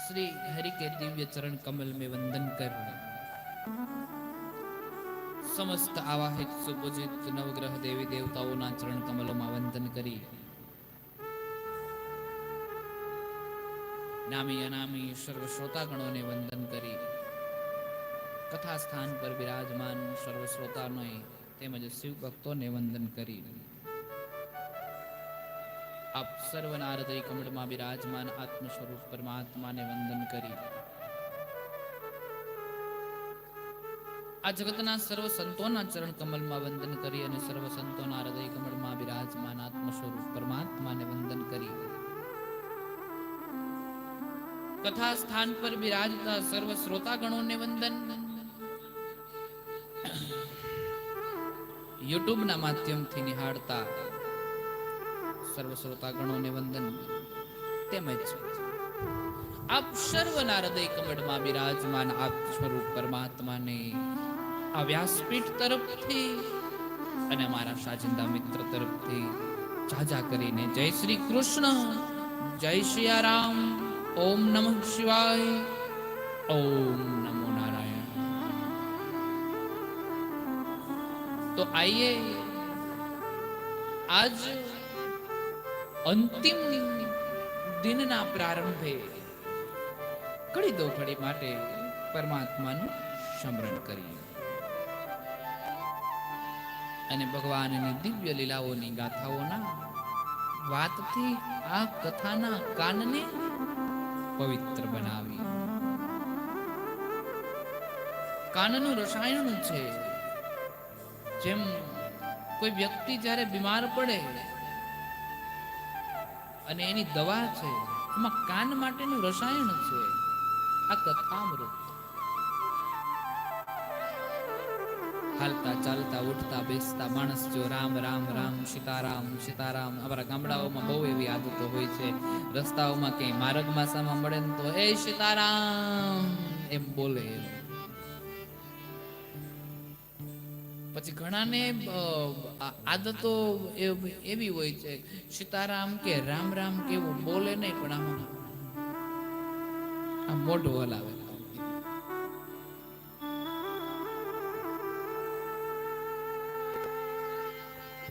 श्री हरि के दिव्य चरण कमल में वंदन कर समस्त आवाहित सुपूजित नवग्रह देवी देवताओं ना चरण कमलों में वंदन करी नामी अनामी सर्व श्रोतागणों ने वंदन करी कथा स्थान पर विराजमान सर्व श्रोताओं તેમજ શિવ ભક્તોને વંદન કરી આપ સર્વ નારદરી કમળમાં બિરાજમાન આત્મ સ્વરૂપ પરમાત્માને વંદન કરી આ જગતના સર્વ સંતોના ચરણ કમલમાં વંદન કરી અને સર્વ સંતોના હૃદય કમળમાં બિરાજમાન આત્મ સ્વરૂપ પરમાત્માને વંદન કરી કથા સ્થાન પર બિરાજતા સર્વ શ્રોતાગણોને વંદન यूट्यूब ना माध्यम थी निहाड़ता सर्व श्रोतागणों ने वंदन तेमज आप सर्व नारदय कमड़ में विराजमान आप स्वरूप परमात्मा ने आ व्यासपीठ तरफ थी अने हमारा शाजिंदा मित्र तरफ थी जाजा करीने जय श्री कृष्ण जय श्री राम ओम नमः शिवाय ओम नमो तो आइए आज अंतिम दिन ना प्रारंभे कड़ी दो घड़ी माटे परमात्मा नु स्मरण करिए अने भगवान नी दिव्य लीलाओं नी गाथाओं ना वात थी आ कथा ना कान ने पवित्र बनावी कान नु रसायण छे જેમ કોઈ વ્યક્તિ જ્યારે બીમાર પડે અને એની દવા છે એમાં કાન માટેનું રસાયણ છે આ કથામૃત હાલતા ચાલતા ઉઠતા બેસતા માણસ જો રામ રામ રામ સીતારામ સીતારામ અમારા ગામડાઓમાં બહુ એવી આદતો હોય છે રસ્તાઓમાં ક્યાંય માર્ગ માસામાં મળે ને તો એ સીતારામ એમ બોલે પછી ઘણાને આદતો એવી હોય છે સીતારામ કે રામ રામ કેવું બોલે નહીં પણ આમ મોઢું હલાવે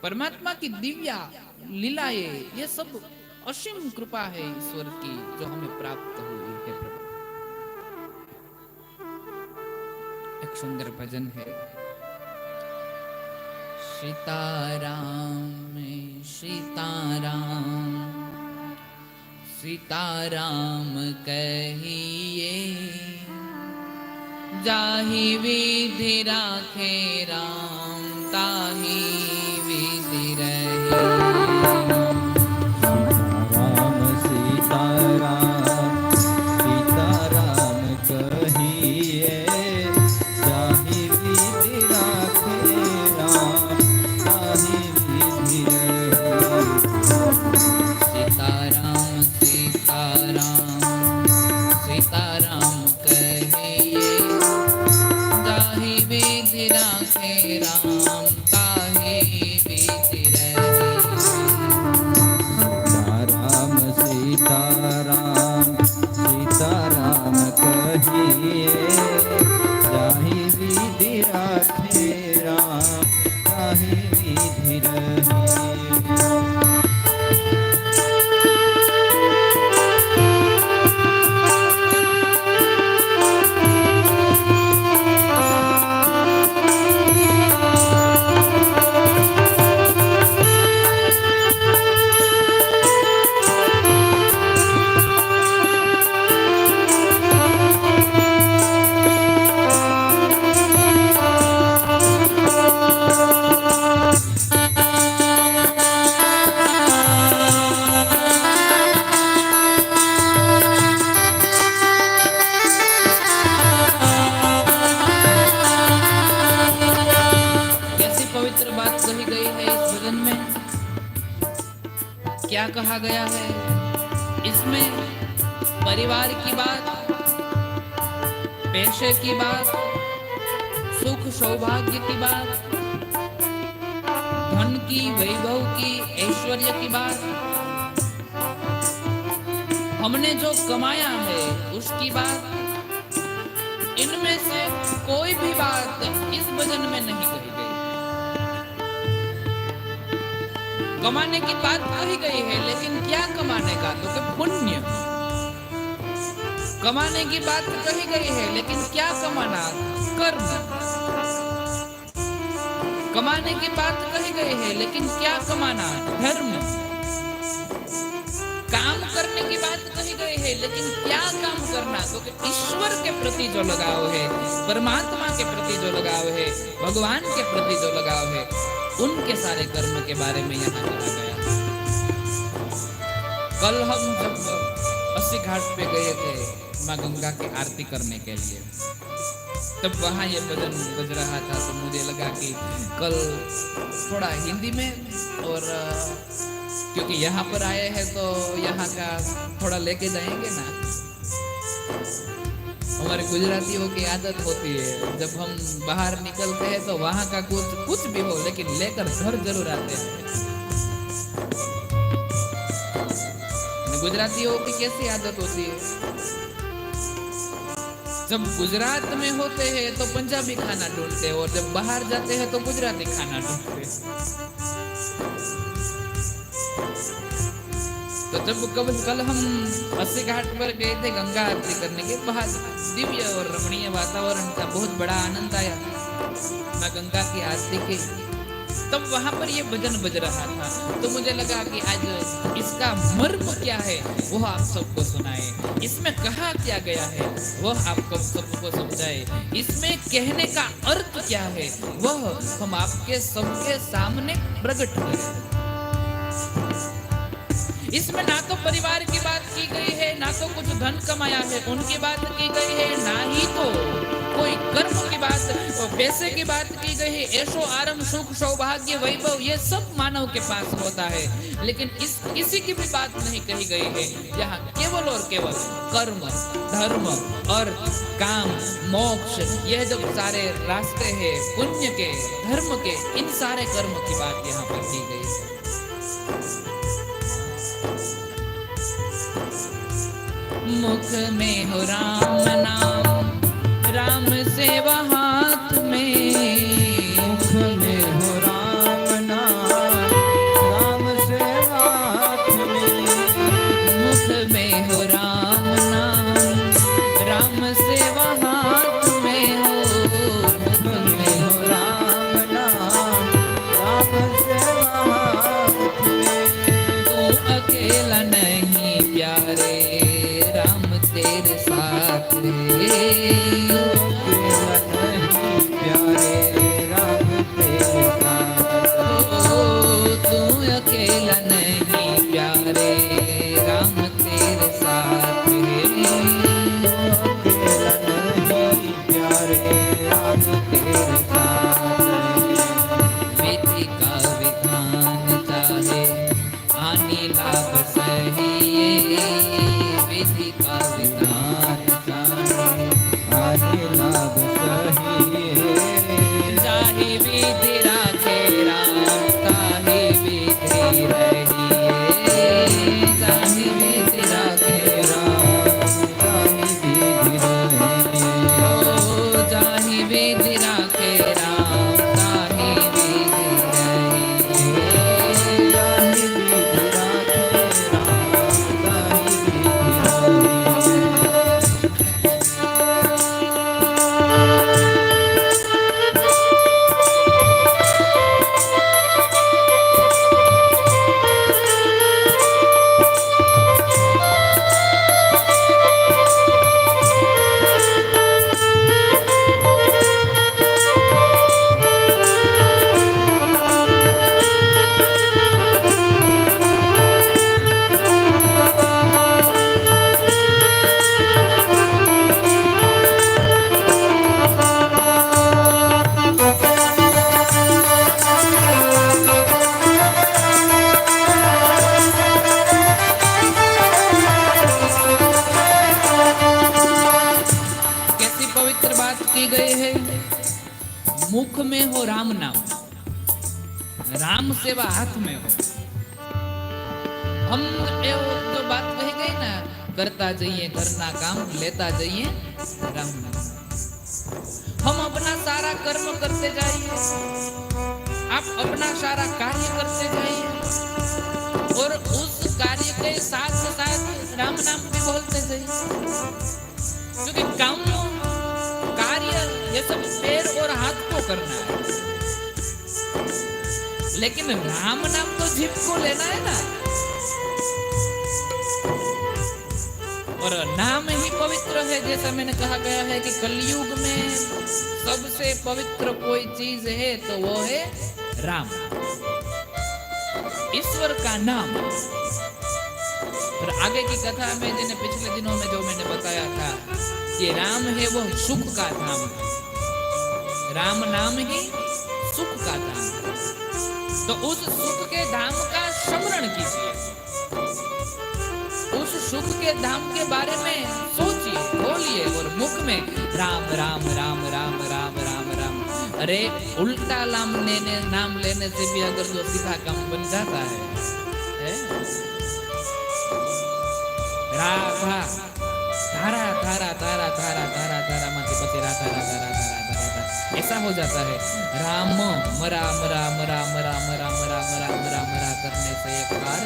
परमात्मा की दिव्या लीलाएं ये सब असीम कृपा है ईश्वर की जो हमें प्राप्त हुई है प्रभु एक सुंदर भजन है सीताराम सीताराम सीताराम कहिए जाहि विधि राखे राम ताहि विधि रहे सीताराम सीताराम कहिए जाहि विधि राखे राम ताहि विधि रहे सीताराम सीताराम सीताराम कहिए जाहि विधि राखे राम ताहि विधि रहे सीताराम सीताराम कहिए जाहि विधि राखे राम ताहि विधि रहे क्या कहा गया है इसमें परिवार की बात पैसे की बात सुख सौभाग्य की बात धन की वैभव की ऐश्वर्य की बात हमने जो कमाया है उसकी बात, इनमें से कोई भी बात इस भजन में नहीं कही गई। कमाने की बात कही गई है, लेकिन क्या कमाने का? तो कि पुण्य। कमाने की बात कही गई है, लेकिन क्या कमाना? कर्म। कमाने की बात कही गई है, लेकिन क्या कमाना? धर्म। काम करने की बात कही गई है, लेकिन क्या काम करना? क्योंकि ईश्वर के प्रति जो लगाव है, परमात्मा के प्रति जो लगाव है, भगवान के प्रति जो लगाव है, उनके सारे कर्म के बारे में यहाँ कहा गया। कल हम जब 80 घाट पे गए थे माँ गंगा की आरती करने के लिए, तब वहां ये भजन बज रहा था, तो मुझे लगा कि कल थोड़ा हिंदी में, और क्योंकि यहाँ पर आए हैं तो यहाँ का थोड़ा लेके जाएंगे ना। हमारे गुजरातियों की आदत होती है, जब हम बाहर निकलते हैं तो वहां का कुछ भी हो, लेकिन लेकर घर जरूर आते हैं। गुजरातियों की कैसी आदत होती है, जब गुजरात में होते हैं तो पंजाबी खाना ढूंढते हैं, और जब बाहर जाते हैं तो गुजराती खाना ढूंढते हैं। तो जब कल हम 80 घाट पर गए थे गंगा आरती करने के, बाहर दिव्य और रमणीय वातावरण था, बहुत बड़ा आनंद आया ना गंगा की आरती के। तब वहां पर ये भजन बज रहा था, तो मुझे लगा कि आज इसका मर्म क्या है वो आप सबको सुनाए, इसमें कहा क्या गया है वह आपको सबको समझाए, इसमें कहने का अर्थ क्या है वह हम आपके सबके सामने प्रकट करें। इसमें ना तो परिवार की बात की गई है, ना तो कुछ धन कमाया है उनकी बात की गई है, ना ही तो कोई कर्म की बात, पैसे की बात की गई है। ऐशो आराम, सुख, सौभाग्य, वैभव, ये सब मानव के पास होता है, लेकिन किसी की भी बात नहीं कही गई है। यहाँ केवल और केवल कर्म, धर्म, अर्थ, काम, मोक्ष, यह जो सारे रास्ते हैं पुण्य के, धर्म के, इन सारे कर्म की बात यहाँ पर की गई है। मुख में हो राम नाम, राम सेवा हाथ में। मुख में हो राम नाम, राम सेवा हाथ में। मुख में हो राम नाम, राम सेवा हाथ में हो। मुख में हो राम नाम, राम सेवा हाथ में। तू अकेला नहीं प्यारे, तेरे साथ रे। प्यारे राम तेरे साथ। तू अकेला नहीं प्यारे, राम तेरे साथ रे। अकेला नहीं प्यारे, राम तेरे साथ। विधि का विधान चाहे हानि लाभ सहिए, विधि का विधान चाहे हानि लाभ सहिए। चाहे विधि राखे राम, ताहे विधि रहिए। चाहे विधि राखे राम, ताहि विधि रहिए। ओ चाहे विधि राखे राम, ताहे विधि रहिए। ताहि विधि राखे राम, ताहि विधि रहिए। की गई है, मुख में हो राम नाम, राम सेवा हाथ में हो। हम जो बात कही गई ना करता जाइए घरना काम, लेता जाइए राम नाम। हम अपना सारा कर्म करते जाइए, आप अपना सारा कार्य करते जाइए और उस कार्य के साथ साथ राम नाम भी बोलते जाइए, क्योंकि काम कार्य ये सब पैर और हाथ को करना है, लेकिन राम नाम तो जीभ को लेना है ना। और नाम ही पवित्र है, जैसा मैंने कहा गया है कि कलयुग में सबसे पवित्र कोई चीज है तो वो है राम, ईश्वर का नाम। और आगे की कथा में जिन्हें पिछले दिनों में जो मैंने बताया था कि राम है वो सुख का धाम, राम नाम ही सुख का धाम, तो उस सुख के धाम का स्मरण कीजिए, उस सुख के धाम के बारे में सोचिए, बोलिए और मुख में राम राम राम राम राम राम राम। अरे उल्टा नाम लेने से भी अगर जो सीधा काम बन जाता है? राधा धारा धारा धारा धारा धारा धारा माथे पति राधा राधा राधा राधा राधा ऐसा हो जाता है। राम मरा मरा मरा मरा मरा मरा मरा मरा मरा करने से एक बार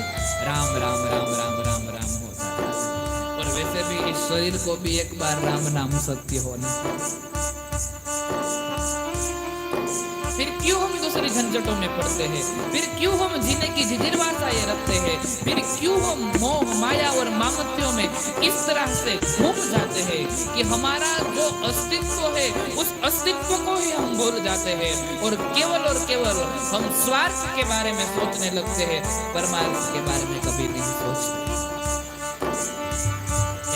राम राम राम राम राम राम हो जाता है। और वैसे भी इस शरीर को भी एक बार राम नाम सत्य होना। फिर क्यों हम दूसरी झंझटों में पड़ते हैं? फिर क्यों हम जीने की जिज्ञासाएं रखते हैं? फिर क्यों हम मोह माया और मामत्यों में इस तरह से घूम जाते हैं कि हमारा जो अस्तित्व है उस अस्तित्व को ही हम भूल जाते हैं और केवल हम स्वार्थ के बारे में सोचने लगते हैं, परमार्थ के बारे में कभी नहीं सोचते।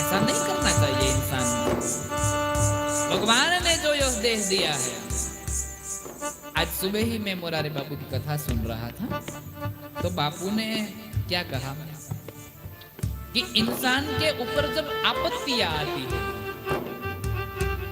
ऐसा नहीं करना चाहिए इंसान को। भगवान ने जो यह देह दिया है, आज सुबह ही मैं मोरारी बापू की कथा सुन रहा था, तो बापू ने क्या कहा कि इंसान के ऊपर जब आपत्तियां आती है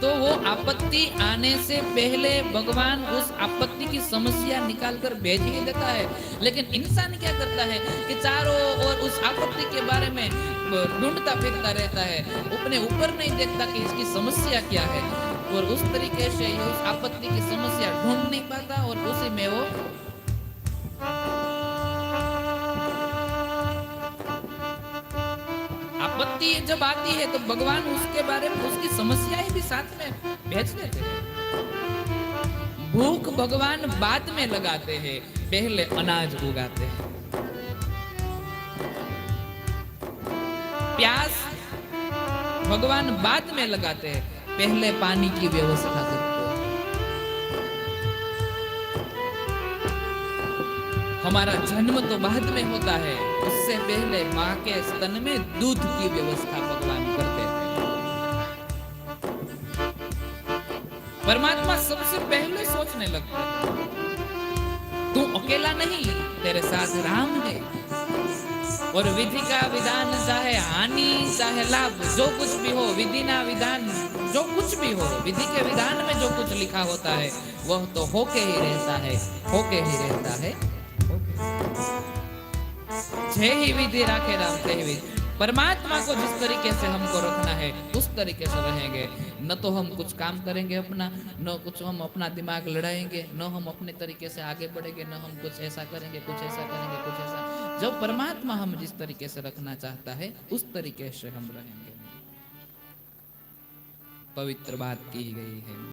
तो वो आपत्ति आने से पहले भगवान उस आपत्ति की समस्या निकालकर भेज ही देता है। लेकिन इंसान क्या करता है कि चारों ओर उस आपत्ति के बारे में ढूंढता फिरता रहता है, अपने ऊपर नहीं देखता कि इसकी समस्या क्या है, और उस तरीके से उस आपत्ति की समस्या ढूंढ नहीं पाता और उसी में वो आपत्ति जब आती है तो भगवान उसके बारे में उसकी समस्याएं भी साथ में भेज देते हैं। भूख भगवान बाद में लगाते हैं, पहले अनाज उगाते हैं। प्यास भगवान बाद में लगाते हैं, पहले पानी की व्यवस्था करते हैं। हमारा जन्म तो बाद में होता है, उससे पहले माँ के स्तन में दूध की व्यवस्था भगवान करते थे। परमात्मा सबसे पहले सोचने लगता है तू अकेला नहीं, तेरे साथ राम है। और विधि का विधान चाहे हानि चाहे लाभ, जो कुछ भी हो, विधि ना विधान जो कुछ भी हो, विधि के विधान में जो कुछ लिखा होता है वह तो होके ही रहता है, होके ही रहता है। जय ही विधि राखे राम ते विधि। परमात्मा को जिस तरीके से हमको रखना है उस तरीके से रहेंगे। न तो हम कुछ काम करेंगे अपना, न कुछ हम अपना दिमाग लड़ाएंगे, न हम अपने तरीके से आगे बढ़ेंगे, न हम कुछ ऐसा करेंगे, कुछ ऐसा करेंगे, कुछ ऐसा। जब परमात्मा हम जिस तरीके से रखना चाहता है उस तरीके से हम रहेंगे। पवित्र बात की गई है।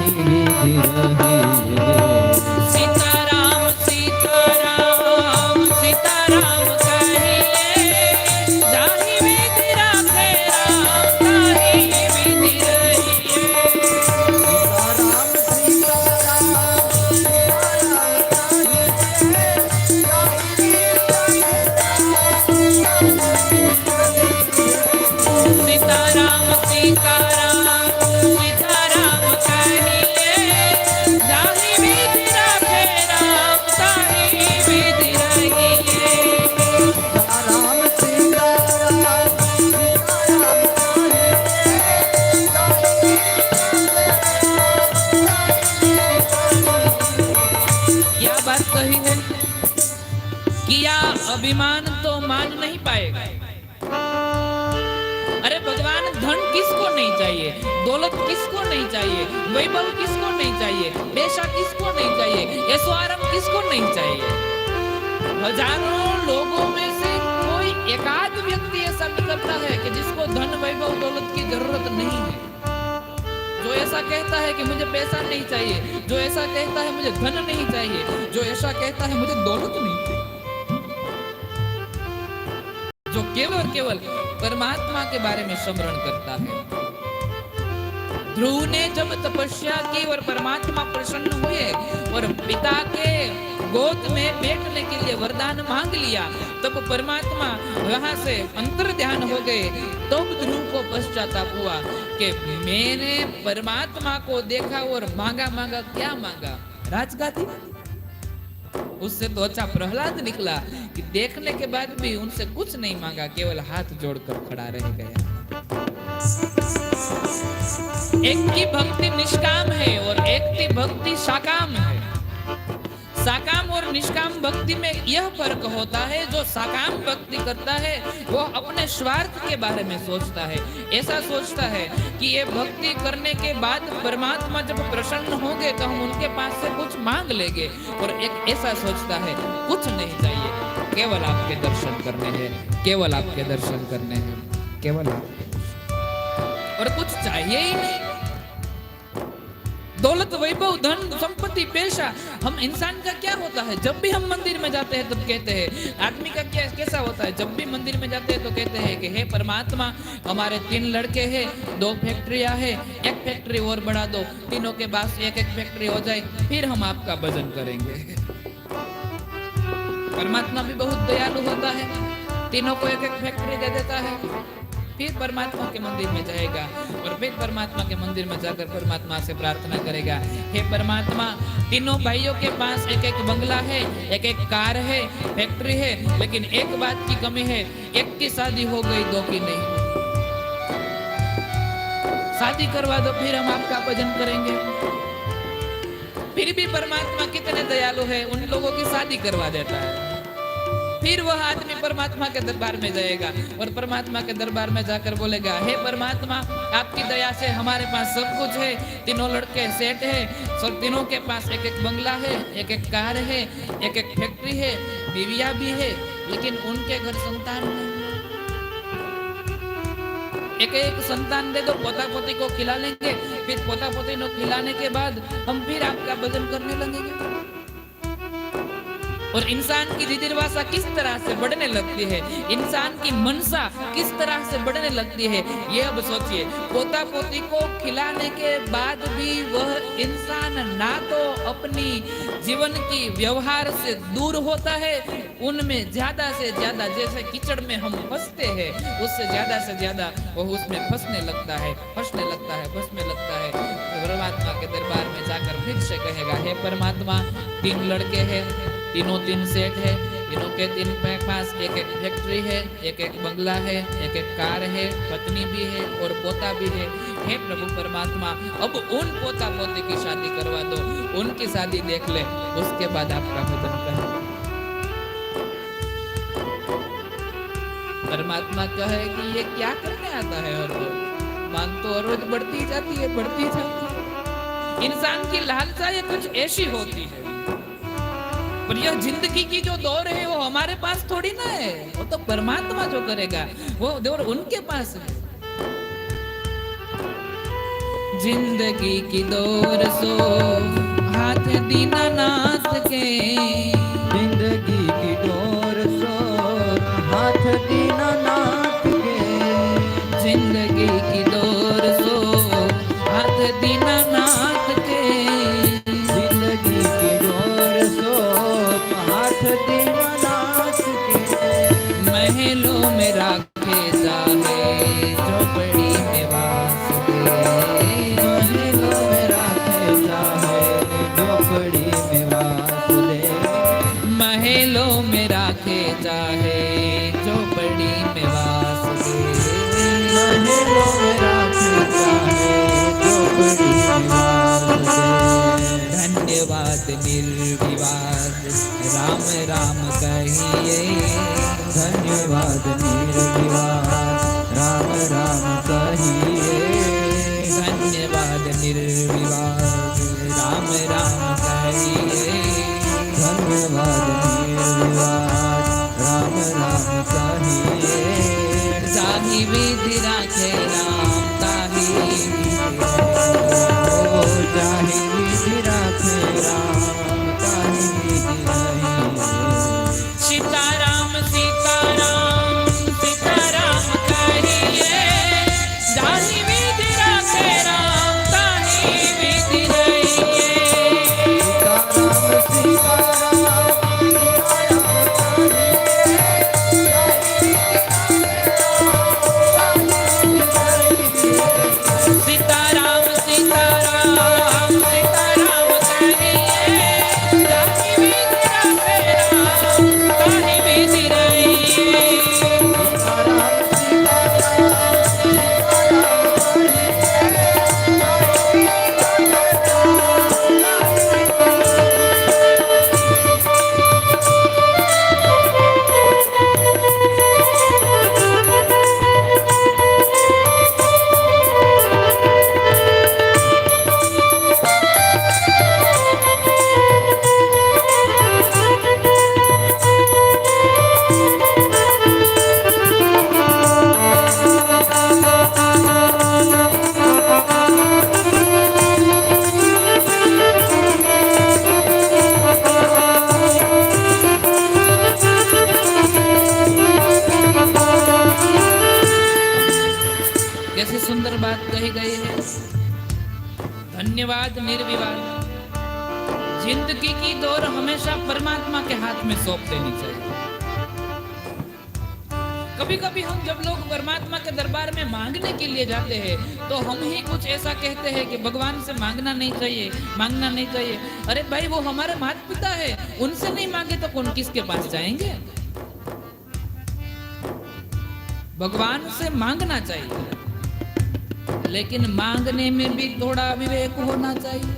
जाहि विधि रहिए। सीताराम सीताराम सीताराम कहिए, जाहि विधि राखे राम ताहि विधि रहिए। सीताराम सीताराम सीताराम सीताराम सीताराम कहिए, जाहि विधि राखे राम ताहि विधि रहिए। राम सीताराम क्या बात कही है? किया अभिमान तो मान नहीं पाएगा। अरे भगवान, धन किसको नहीं चाहिए, दौलत किसको नहीं चाहिए, वैभव किसको नहीं चाहिए, पैसा किसको नहीं चाहिए, ऐशो आराम किसको नहीं चाहिए। हजारों लोगों में से कोई एकाध व्यक्ति ऐसा निकलता है कि जिसको धन वैभव दौलत की जरूरत नहीं है। जो ऐसा कहता है कि मुझे पैसा नहीं चाहिए, जो ऐसा कहता है मुझे धन नहीं चाहिए, जो ऐसा कहता है मुझे दौलत नहीं चाहिए, जो केवल और केवल परमात्मा के बारे में स्मरण करता है। ध्रुव ने जब तपस्या की और परमात्मा प्रसन्न हुए और पिता के गोद में बैठने के लिए वरदान मांग लिया, तब परमात्मा वहां से अंतर ध्यान हो गए। तब ध्रुव को पश्चाताप हुआ कि मैंने परमात्मा को देखा और मांगा मांगा क्या मांगा, राजगादी। उससे तो अच्छा प्रहलाद निकला कि देखने के बाद भी उनसे कुछ नहीं मांगा, केवल हाथ जोड़कर खड़ा रह गया। एक की भक्ति निष्काम है और एक की भक्ति साकाम है। साकाम और निष्काम भक्ति में यह फर्क होता है, जो साकाम भक्ति करता है वो अपने स्वार्थ के बारे में सोचता है। ऐसा सोचता है कि ये भक्ति करने के बाद परमात्मा जब प्रसन्न होंगे तो हम उनके पास से कुछ मांग लेंगे। और एक ऐसा सोचता है कुछ नहीं चाहिए, केवल आपके दर्शन करने हैं, केवल आपके दर्शन करने हैं, केवल आपके दर्शन, और कुछ चाहिए ही नहीं। दौलत वैभव धन संपत्ति पैसा, हम इंसान का क्या होता है, जब भी हम मंदिर में जाते हैं तब कहते हैं, आदमी का क्या कैसा होता है, जब भी मंदिर में जाते हैं तो कहते हैं कि हे परमात्मा, हमारे 3 लड़के हैं, 2 फैक्ट्रियां हैं, 1 फैक्ट्री और बढ़ा दो, तीनों के पास 1-1 फैक्ट्री हो जाए, फिर हम आपका भजन करेंगे। परमात्मा भी बहुत दयालु होता है, तीनों को 1-1 फैक्ट्री दे देता है, फिर परमात्मा के मंदिर में जाएगा और फिर परमात्मा के मंदिर में जाकर परमात्मा से प्रार्थना करेगा, हे परमात्मा, तीनों भाइयों के पास 1-1 बंगला है, 1-1 कार है, फैक्ट्री है, लेकिन एक बात की कमी है, एक की शादी हो गई, 2 की नहीं। शादी करवा दो, फिर हम आपका भजन करेंगे। फिर भी परमात्मा कितने दयालु है, उन लोगों की शादी करवा देता है। फिर वह आदमी परमात्मा के दरबार में जाएगा और परमात्मा के दरबार में जाकर बोलेगा, हे परमात्मा, आपकी दया से हमारे पास सब कुछ है, तीनों लड़के सेट है, सब तीनों के पास 1-1 बंगला है, 1-1 कार है, 1-1 फैक्ट्री है, बीवियां भी है, लेकिन उनके घर संतान नहीं। 1-1 संतान दे दो, पोता पोती को खिला लेंगे, फिर पोता पोती को खिलाने के बाद हम फिर आपका भजन करने लगेंगे। और इंसान की जिज्ञासा किस तरह से बढ़ने लगती है, इंसान की मनसा किस तरह से बढ़ने लगती है, ये अब सोचिए। पोता पोती को खिलाने के बाद भी वह इंसान ना तो अपनी जीवन की व्यवहार से दूर होता है, उनमें ज्यादा से ज्यादा, जैसे कीचड़ में हम फंसते हैं, उससे ज्यादा से ज्यादा वह उसमें फंसने लगता है, फंसने लगता है, फंसने लगता है। परमात्मा के दरबार में जाकर फिर से कहेगा, हे परमात्मा, 3 लड़के हैं, तीनों 3 सेठ है, तीनों के 3 के पास 1-1 फैक्ट्री है, 1-1 बंगला है, 1-1 कार है, पत्नी भी है और पोता भी है। हे प्रभु परमात्मा, अब उन पोता पोती की शादी करवा दो, उनकी शादी देख ले, उसके बाद आपका भजन करें। परमात्मा कहे कि ये क्या करने आता है, और मांग तो और रोज बढ़ती जाती है, बढ़ती जाती है। इंसान की लालसा ये कुछ ऐसी होती है, पर यह जिंदगी की जो दौर है वो हमारे पास थोड़ी ना है, वो तो परमात्मा जो करेगा वो दौर उनके पास है। जिंदगी की दौर सो हाथ दीनानाथ के, जिंदगी की डोर सो हाथ दीनानाथ के, जिंदगी की दौर सो हाथ दीनानाथ के, जिंदगी की डोर सो हाथ दीनानाथ के, महलों में राखे जाहे झोपड़ी में वास दे, महलों में राखे जाहे झोपड़ी में वास दे, महलों में राखे जाहे झोपड़ी में वास दे, महलों में राखे जाहे झोपड़ी में वास दे। धन्यवाद निर्विवाद राम राम कहिए, धन्यवाद निर्विवाद राम राम कहिए, धन्यवाद निर्विवाद राम राम कहिए, धन्यवाद निर्विवाद राम राम कहिए, जाहि विधि राखे राम ताहि विधि ओ जाहि विधि राखे राम ताहि विधि रहिए। सीताराम सीताराम सीताराम कहिए, जाहि विधि राखे राम ताहि विधि रहिए। सीताराम सीताराम सीताराम सीताराम सीताराम कहिए, जाहि विधि राखे राम ताहि विधि रहिए। कैसी सुंदर बात कही गई है। धन्यवाद निर्विवाद। जिंदगी की दौर हमेशा परमात्मा के हाथ में सौंप देनी चाहिए। कभी कभी हम जब लोग परमात्मा के दरबार में मांगने के लिए जाते हैं तो हम ही कुछ ऐसा कहते हैं कि भगवान से मांगना नहीं चाहिए, मांगना नहीं चाहिए। अरे भाई, वो हमारे माता पिता है, उनसे नहीं मांगे तो कौन किसके पास जाएंगे? भगवान से मांगना चाहिए, लेकिन मांगने में भी थोड़ा विवेक होना चाहिए।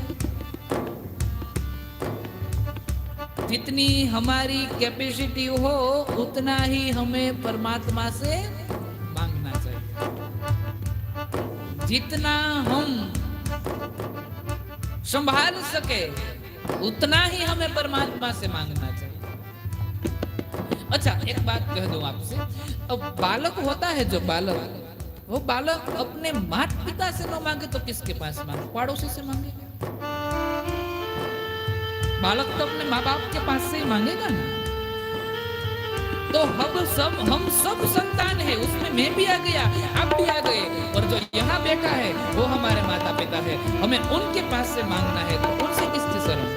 जितनी हमारी कैपेसिटी हो उतना ही हमें परमात्मा से मांगना चाहिए। जितना हम संभाल सके उतना ही हमें परमात्मा से मांगना चाहिए। अच्छा, एक बात कह दूं आपसे। अब बालक होता है, जो बालक, वो बालक अपने माता पिता से न मांगे तो किसके पास मांगे? पड़ोसी से मांगे। बालक तो अपने माँ बाप के पास से ही मांगेगा ना। तो हम सब संतान है, उसमें मैं भी आ गया, आप भी आ गए, और जो यहाँ बैठा है वो हमारे माता पिता है। हमें उनके पास से मांगना है, तो उनसे किसकी शरण?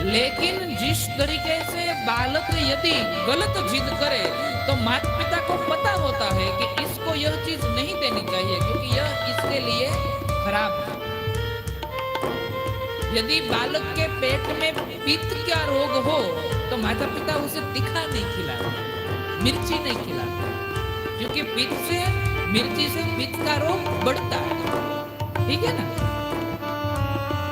लेकिन जिस तरीके से बालक यदि गलत जिद करे तो माता पिता को पता होता है कि इसको यह चीज नहीं देनी चाहिए क्योंकि यह इसके लिए खराब है। यदि बालक के पेट में पित्त का रोग हो तो माता पिता उसे तीखा नहीं खिलाते, मिर्ची नहीं खिलाते, क्योंकि मिर्ची से पित्त का रोग बढ़ता है। ठीक है ना?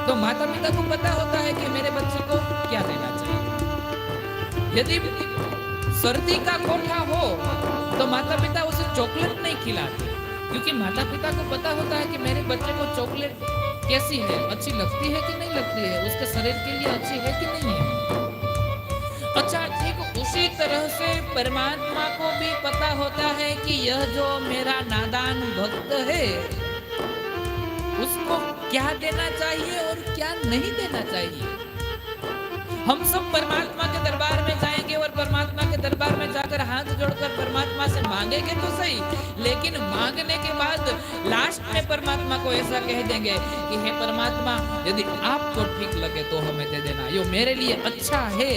तो माता पिता को पता होता है कि मेरे बच्चे को क्या देना चाहिए। यदि सर्दी का कोठा हो तो माता पिता उसे चॉकलेट नहीं खिलाते, क्योंकि माता पिता को पता होता है कि मेरे बच्चे को चॉकलेट कैसी है, अच्छी लगती है कि नहीं लगती है, उसके शरीर के लिए अच्छी है कि नहीं है। अच्छा, ठीक उसी तरह से परमात्मा को भी पता होता है कि यह जो मेरा नादान भक्त है क्या देना चाहिए और क्या नहीं देना चाहिए। हम सब परमात्मा के दरबार में जाएंगे और परमात्मा के दरबार में जाकर हाथ जोड़कर परमात्मा से मांगेंगे तो सही, लेकिन मांगने के बाद लास्ट में परमात्मा को ऐसा कह देंगे कि हे परमात्मा, यदि आपको ठीक लगे तो हमें दे देना, यो मेरे लिए अच्छा है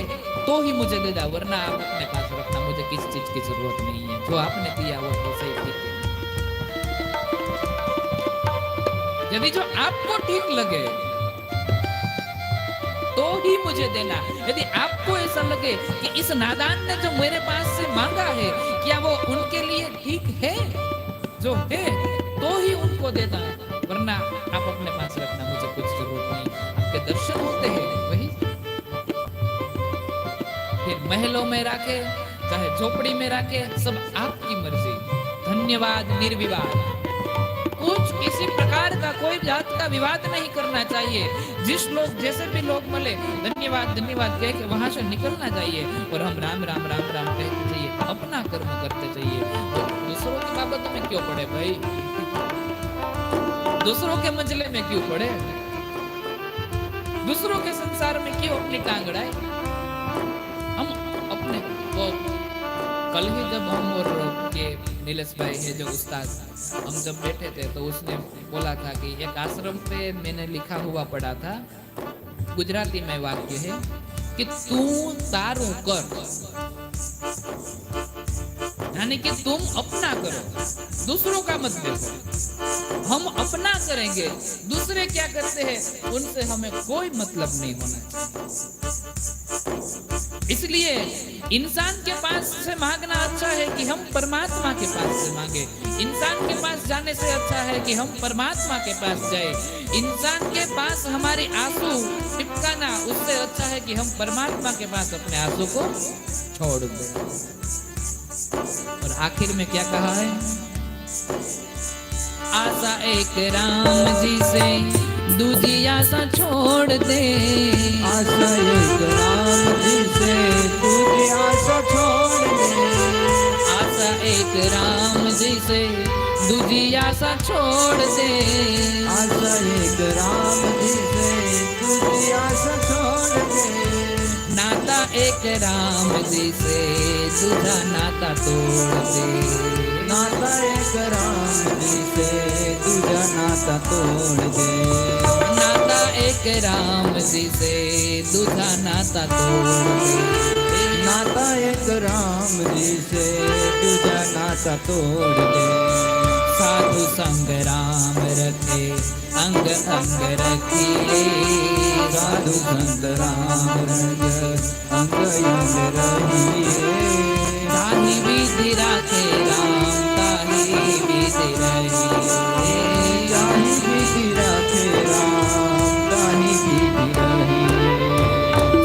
तो ही मुझे दे दो, वरना आप अपने पास रखना, मुझे किसी चीज की जरूरत नहीं है, जो आपने दिया वो तो सही ठीक है। यदि जो आपको ठीक लगे तो ही मुझे देना। यदि आपको ऐसा लगे कि इस नादान ने जो मेरे पास से मांगा है, क्या वो उनके लिए ठीक है, जो है तो ही उनको देना, वरना आप अपने पास रखना, मुझे कुछ जरूरत नहीं। आपके दर्शन होते हैं वही, फिर महलों में रखे चाहे झोपड़ी में रखे, सब आपकी मर्जी। धन्यवाद निर्विवाद, कुछ किसी प्रकार का कोई जात का विवाद नहीं करना चाहिए। जिस लोग जैसे भी लोग मिले धन्यवाद धन्यवाद कह के वहां से निकलना चाहिए और हम राम राम राम राम कहते चाहिए, अपना कर्म करते चाहिए। और दूसरों की बाबत में क्यों पड़े भाई, दूसरों के मंजले में क्यों पड़े, दूसरों के संसार में क्यों अपनी टांग अड़ाए। हम अपने वो कल ही जब हम और के नीलेश भाई है जो उस्ताद, हम जब बैठे थे तो उसने बोला था कि एक आश्रम पे मैंने लिखा हुआ पढ़ा था, गुजराती में वाक्य है कि तू तारू कर, यानी कि तुम अपना करो, दूसरों का मत देखो। हम अपना करेंगे, दूसरे क्या करते हैं उनसे हमें कोई मतलब नहीं होना चाहिए। इसलिए इंसान के पास से मांगना अच्छा है कि हम परमात्मा के पास से मांगे। इंसान के पास जाने से अच्छा है कि हम परमात्मा के पास जाए। इंसान के पास हमारे आंसू टिपकाना उससे अच्छा है कि हम परमात्मा के पास अपने आंसू को छोड़ दें। और आखिर में क्या कहा है, आशा एक राम जी से दूजी आशा छोड़ दे, आशा एक राम जी से दूजी आशा छोड़ दे, आशा एक राम जी से दूजी आशा छोड़ दे, आशा एक राम जी से दूजी आशा छोड़ दे, नाता एक राम जी से दूजा नाता तोड़ दे, नाता एक राम जी से दूजा नाता तोड़ दे, नाता एक राम जी से दूजा नाता तोड़ दे, नाता एक राम जी से दूजा नाता तोड़ दे। साधु संग राम रखे अंग अंग रखिए, साधु संग राम रखे अंग अंग रहिए, ताहि विधि राखे राम ताहि विधि रहिए, ताहि विधि राखे राम ताहि विधि रहिए।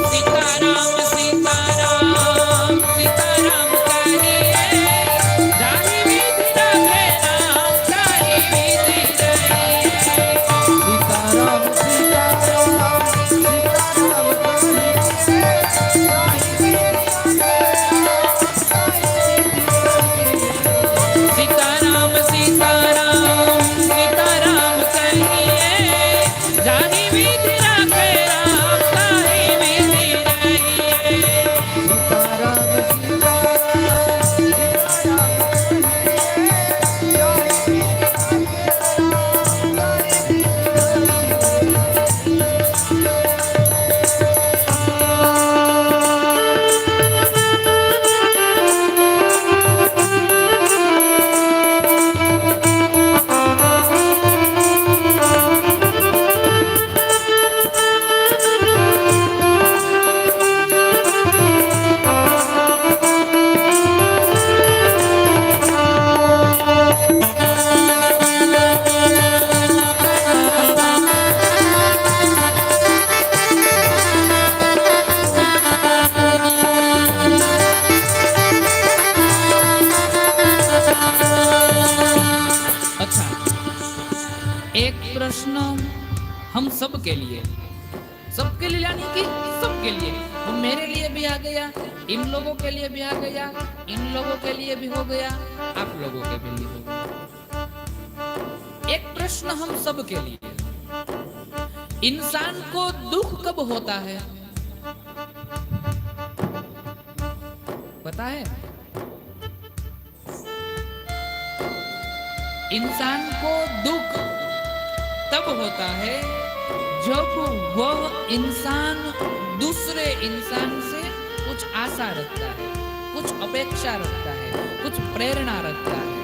सीताराम सीताराम सीताराम कहिए, ताहि विधि राखे राम ताहि विधि रहिए, सीताराम सीताराम सीताराम कहिए, ताहि विधि सीताराम सीताराम सीताराम कहिए, ताहि विधि राखे राम ताहि विधि रहिए, सीताराम सीताराम सीताराम अच्छा, एक प्रश्न हम सबके लिए, सबके लिए यानी कि सबके लिए, वो मेरे लिए भी आ गया, इन लोगों के लिए भी आ गया, इन लोगों के लिए भी हो गया, आप लोगों के भी लिए हो गया। एक प्रश्न हम सबके लिए, इंसान को दुख कब होता है पता है? इंसान को दुख तब होता है जब वह इंसान दूसरे इंसान से कुछ आशा रखता है, कुछ अपेक्षा रखता है, कुछ प्रेरणा रखता है,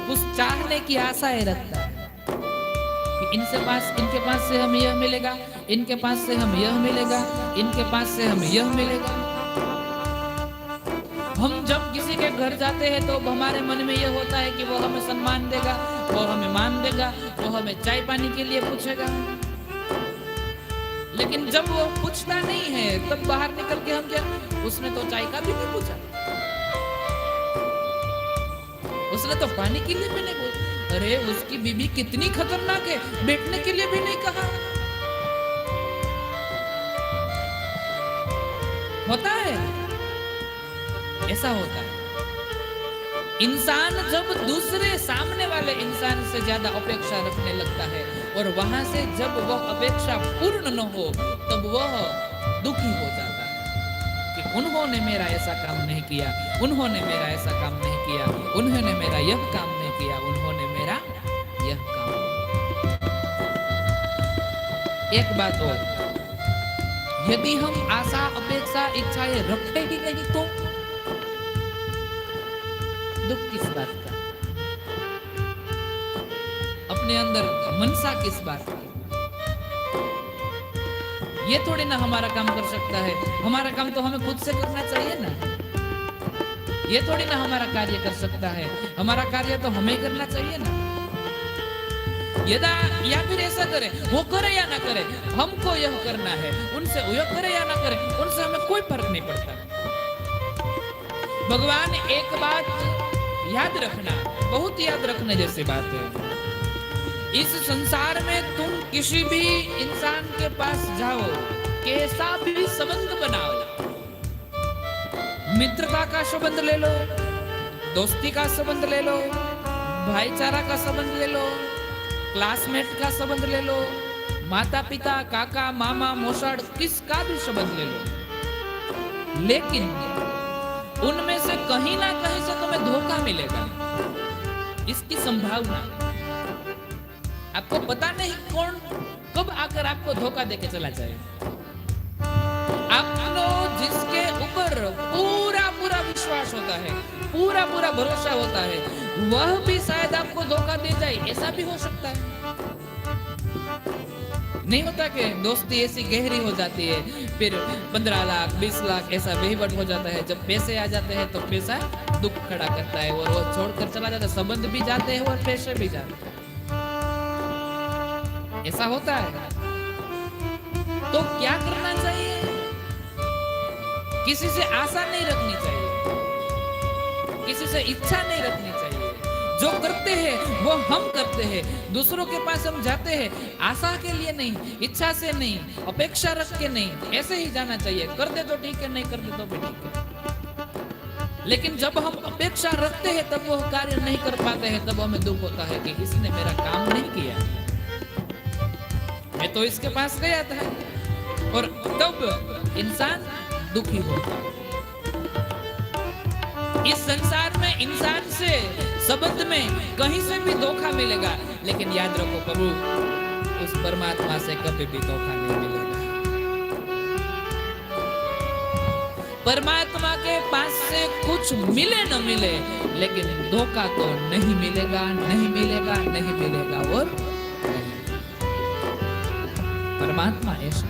कुछ चाहने की आशाएं रखता है कि इनके पास से हमें यह मिलेगा, इनके पास से हमें यह मिलेगा, इनके पास से हमें यह मिलेगा। हम जब किसी के घर जाते हैं तो हमारे मन में यह होता है कि वो हमें सम्मान देगा, वो हमें मान देगा, वो हमें चाय पानी के लिए पूछेगा। लेकिन जब वो पूछता नहीं है तब बाहर निकल के हम क्या, उसने तो चाय का भी नहीं पूछा, उसने तो पानी के लिए भी नहीं पूछा। अरे उसकी बीबी कितनी खतरनाक है, बैठने के लिए भी नहीं कहा। होता है, ऐसा होता है। इंसान जब दूसरे सामने वाले इंसान से ज्यादा अपेक्षा रखने लगता है और वहां से जब वह अपेक्षा पूर्ण न हो तब वह दुखी हो जाता है कि उन्होंने मेरा ऐसा काम नहीं किया, उन्होंने मेरा ऐसा काम नहीं किया, उन्होंने मेरा यह काम नहीं किया, उन्होंने मेरा यह काम। एक बात और, यदि हम आशा अपेक्षा इच्छाएं रखते ही नहीं तो दुख किस बात का, अपने अंदर मनसा किस बात की? ये थोड़ी ना हमारा काम कर सकता है, हमारा काम तो हमें खुद से करना चाहिए ना। ये थोड़ी ना हमारा कार्य कर सकता है, हमारा कार्य तो हमें करना चाहिए ना। यदा या फिर ऐसा करे, वो करे या ना करे, हमको यह करना है, उनसे यह करे या ना करे, उनसे हमें कोई फर्क नहीं पड़ता। भगवान एक बात याद रखना, बहुत याद रखने जैसी बात है। इस संसार में तुम किसी भी इंसान के पास जाओ, कैसा भी संबंध बनाओ, मित्रता का संबंध ले लो, दोस्ती का संबंध ले लो, भाईचारा का संबंध ले लो, क्लासमेट का संबंध ले लो, माता पिता काका मामा मौसाड़ किसका भी संबंध ले लो, लेकिन उनमें से कहीं ना कहीं से तुम्हें धोखा मिलेगा, इसकी संभावना। आपको पता नहीं कौन कब आकर आपको धोखा देके चला जाए। आपको जिसके ऊपर पूरा पूरा विश्वास होता है, पूरा पूरा भरोसा होता है, वह भी शायद आपको धोखा दे जाए, ऐसा भी हो सकता है। नहीं होता कि दोस्ती ऐसी गहरी हो जाती है, फिर 15 लाख 20 लाख ऐसा वहीवट हो जाता है, जब पैसे आ जाते हैं तो पैसा दुख खड़ा करता है और वो छोड़कर चला जाता है, संबंध भी जाते हैं और पैसे भी जाते हैं, ऐसा होता है। तो क्या करना चाहिए? किसी से आशा नहीं रखनी चाहिए, किसी से इच्छा नहीं रखनी चाहिए। जो करते हैं वो हम करते हैं, दूसरों के पास हम जाते हैं आशा के लिए नहीं, इच्छा से नहीं, अपेक्षा रख के नहीं, ऐसे ही जाना चाहिए। कर दे तो ठीक है, नहीं कर दे तो भी ठीक है। लेकिन जब हम अपेक्षा रखते हैं तब वो कार्य नहीं कर पाते हैं, तब हमें दुख होता है कि इसने मेरा काम नहीं किया, मैं तो इसके पास गया था, और तब इंसान दुखी होता है। इस संसार में इंसान से संबंध में कहीं से भी धोखा मिलेगा, लेकिन याद रखो प्रभु उस परमात्मा से कभी भी धोखा नहीं मिलेगा। परमात्मा के पास से कुछ मिले न मिले, लेकिन धोखा तो नहीं मिलेगा, नहीं मिलेगा, नहीं मिलेगा और नहीं। परमात्मा ऐसा।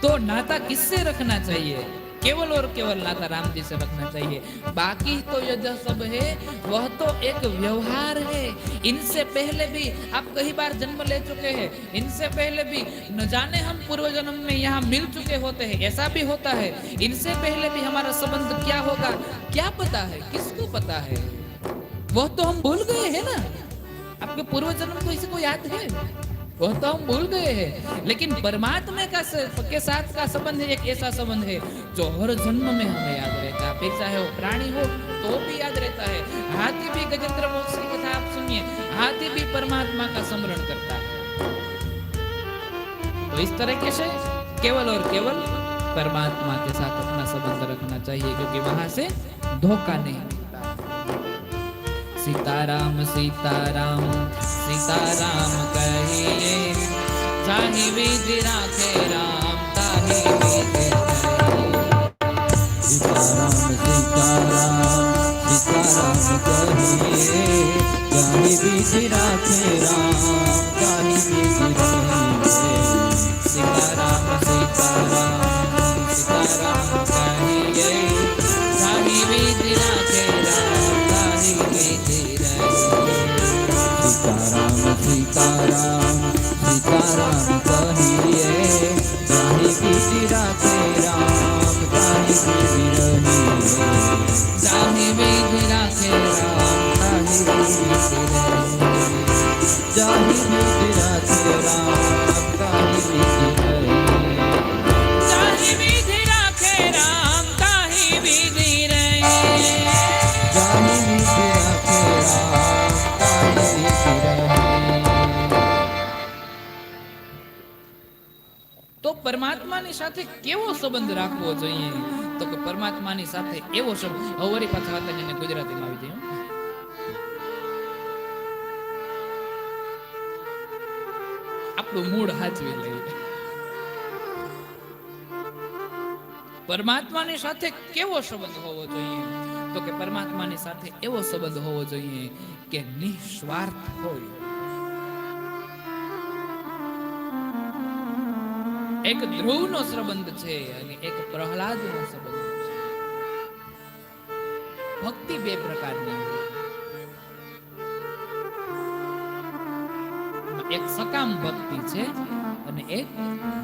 तो नाता किससे रखना चाहिए? केवल और केवल नाता राम जी से रखना चाहिए। बाकी तो ये जो सब है वह तो एक व्यवहार है। इनसे पहले भी आप कई बार जन्म ले चुके हैं, इनसे पहले भी न जाने हम पूर्व जन्म में यहाँ मिल चुके होते हैं, ऐसा भी होता है। इनसे पहले भी हमारा संबंध क्या होगा क्या पता है, किसको पता है? वह तो हम भूल गए हैं ना। आपके पूर्व जन्म को इसको याद है? वह तो हम भूल गए हैं। लेकिन परमात्मा के साथ का संबंध एक ऐसा संबंध है जो हर जन्म में हमें याद रहता है। फिर चाहे वो प्राणी हो, तो भी याद रहता है। हाथी भी गजेंद्र मोक्ष की कथा आप सुनिए, हाथी भी परमात्मा का स्मरण करता है। तो इस तरीके से केवल और केवल परमात्मा के साथ अपना संबंध रखना चाहिए, क्योंकि वहां से धोखा नहीं मिलता। सीताराम सीताराम सीताराम कहिए, जाहि विधि राखे राम ताहि विधि रहे। सीताराम सीताराम सीताराम कहिए, जाहि विधि राखे राम ताहि विधि रहे। सीताराम सीताराम सीताराम कहिए, जाहि विधि राखे राम ताहि विधि रहे। सीताराम सीताराम सीताराम कहिए, जाहि विधि राखे राम ताहि विधि रहे। जाहि विधि राखे राम ताहि विधि रहे। जाहि विधि राखे राम ताहि विधि रहे। जाहि विधि राखे राम ताहि विधि रहे। जाहि विधि राखे राम ताहि विधि रहे। તો પરમાત્માની સાથે કેવો સંબંધ રાખવો જોઈએ? તો કે પરમાત્માની સાથે એવો સંબંધ, હવે પાછા હતા એને ગુજરાતીમાં આવી જાય. આપણું મૂળ હાચવી લઈએ. પરમાત્માની સાથે કેવો સંબંધ હોવો જોઈએ? તો કે પરમાત્માની સાથે એવો સંબંધ હોવો જોઈએ કે નિસ્વાર્થ હોય. એક ધ્રુવનો સંબંધ છે અને એક પ્રહલાદનો સંબંધ છે. ભક્તિ બે પ્રકારની હોય. એક સકામ ભક્તિ છે અને એક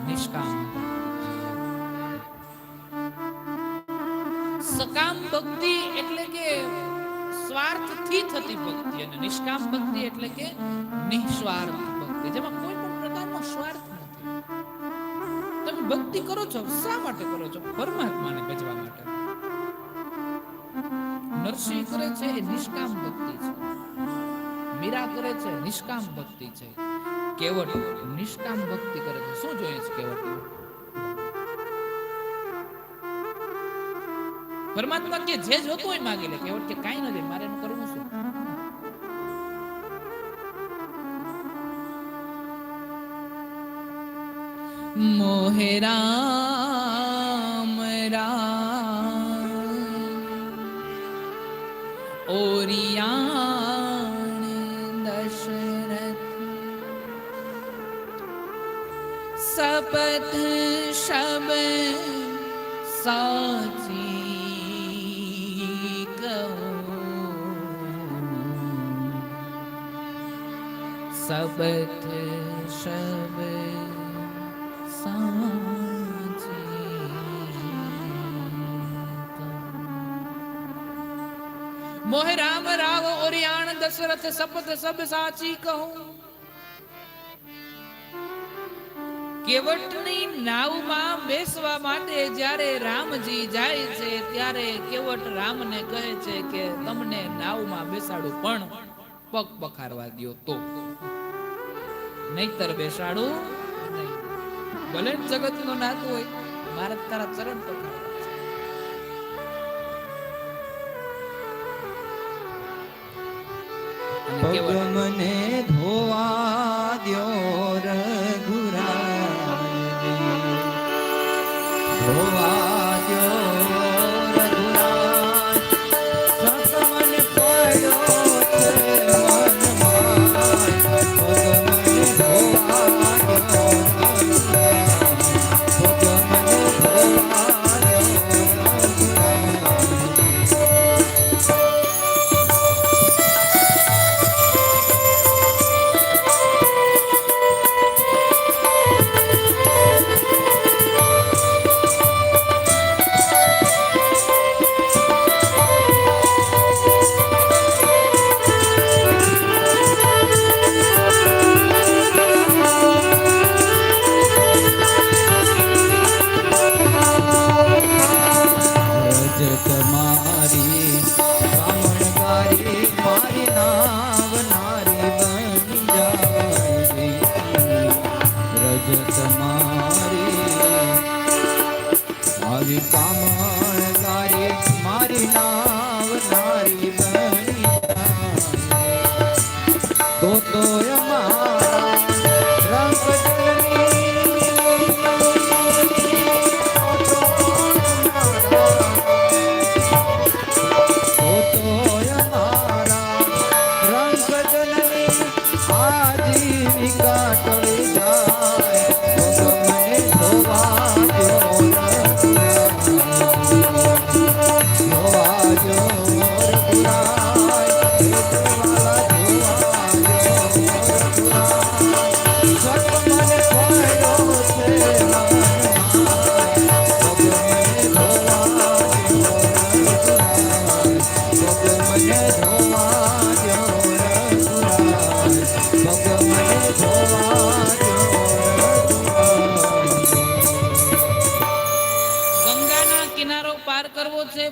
નિષ્કામ ભક્તિ છે. સકામ ભક્તિ એટલે કે સ્વાર્થથી થતી ભક્તિ, અને નિષ્કામ ભક્તિ એટલે કે નિસ્વાર્થ ભક્તિ, જેમાં કોઈ પણ પ્રકારનો સ્વાર્થ નથી. તમે ભક્તિ કરો છો, શા માટે કરો છો? પરમાત્માને ભજવા માટે. નરસિંહ કરે છે એ નિષ્કામ ભક્તિ છે, મીરા કરે છે નિષ્કામ ભક્તિ છે, કેવટ નિષ્કામ ભક્તિ કરે છે. શું જોઈએ છે કેવટ? પરમાત્મા કે જે જોતું હોય માગી લે. કેવટ કે કાઈ નથી, મારે એનું કરવું શું? મોહે રામ રામ ઓરિયાણ દશરથ, સપથ શબ સાચી કહું, સપથ શબ મોહે રામ રાવ ઓરિયાણ દશરથ, સપથ સબ સાચી કહું. કેવટની નાવમાં બેસવા માટે જ્યારે રામજી જાય છે ત્યારે કેવટ રામને કહે છે કે તમને નાવમાં બેસાડું, પણ પગ પખારવા દ્યો તો, નહીતર બેસાડું નહીં. ભલે જગતનો નાથ હોય, મારે તારા ચરણ પખારવા. પગ મને ધોવા દ્યો રઘુરાયજી, ધોવા દ્યો રઘુરાય. સત મને પડ્યો છે મનમાં, પગ મને ધોવા દ્યો રઘુરાય, પગ મને ધોવા દ્યો રઘુરાય. તો અમારા રંગ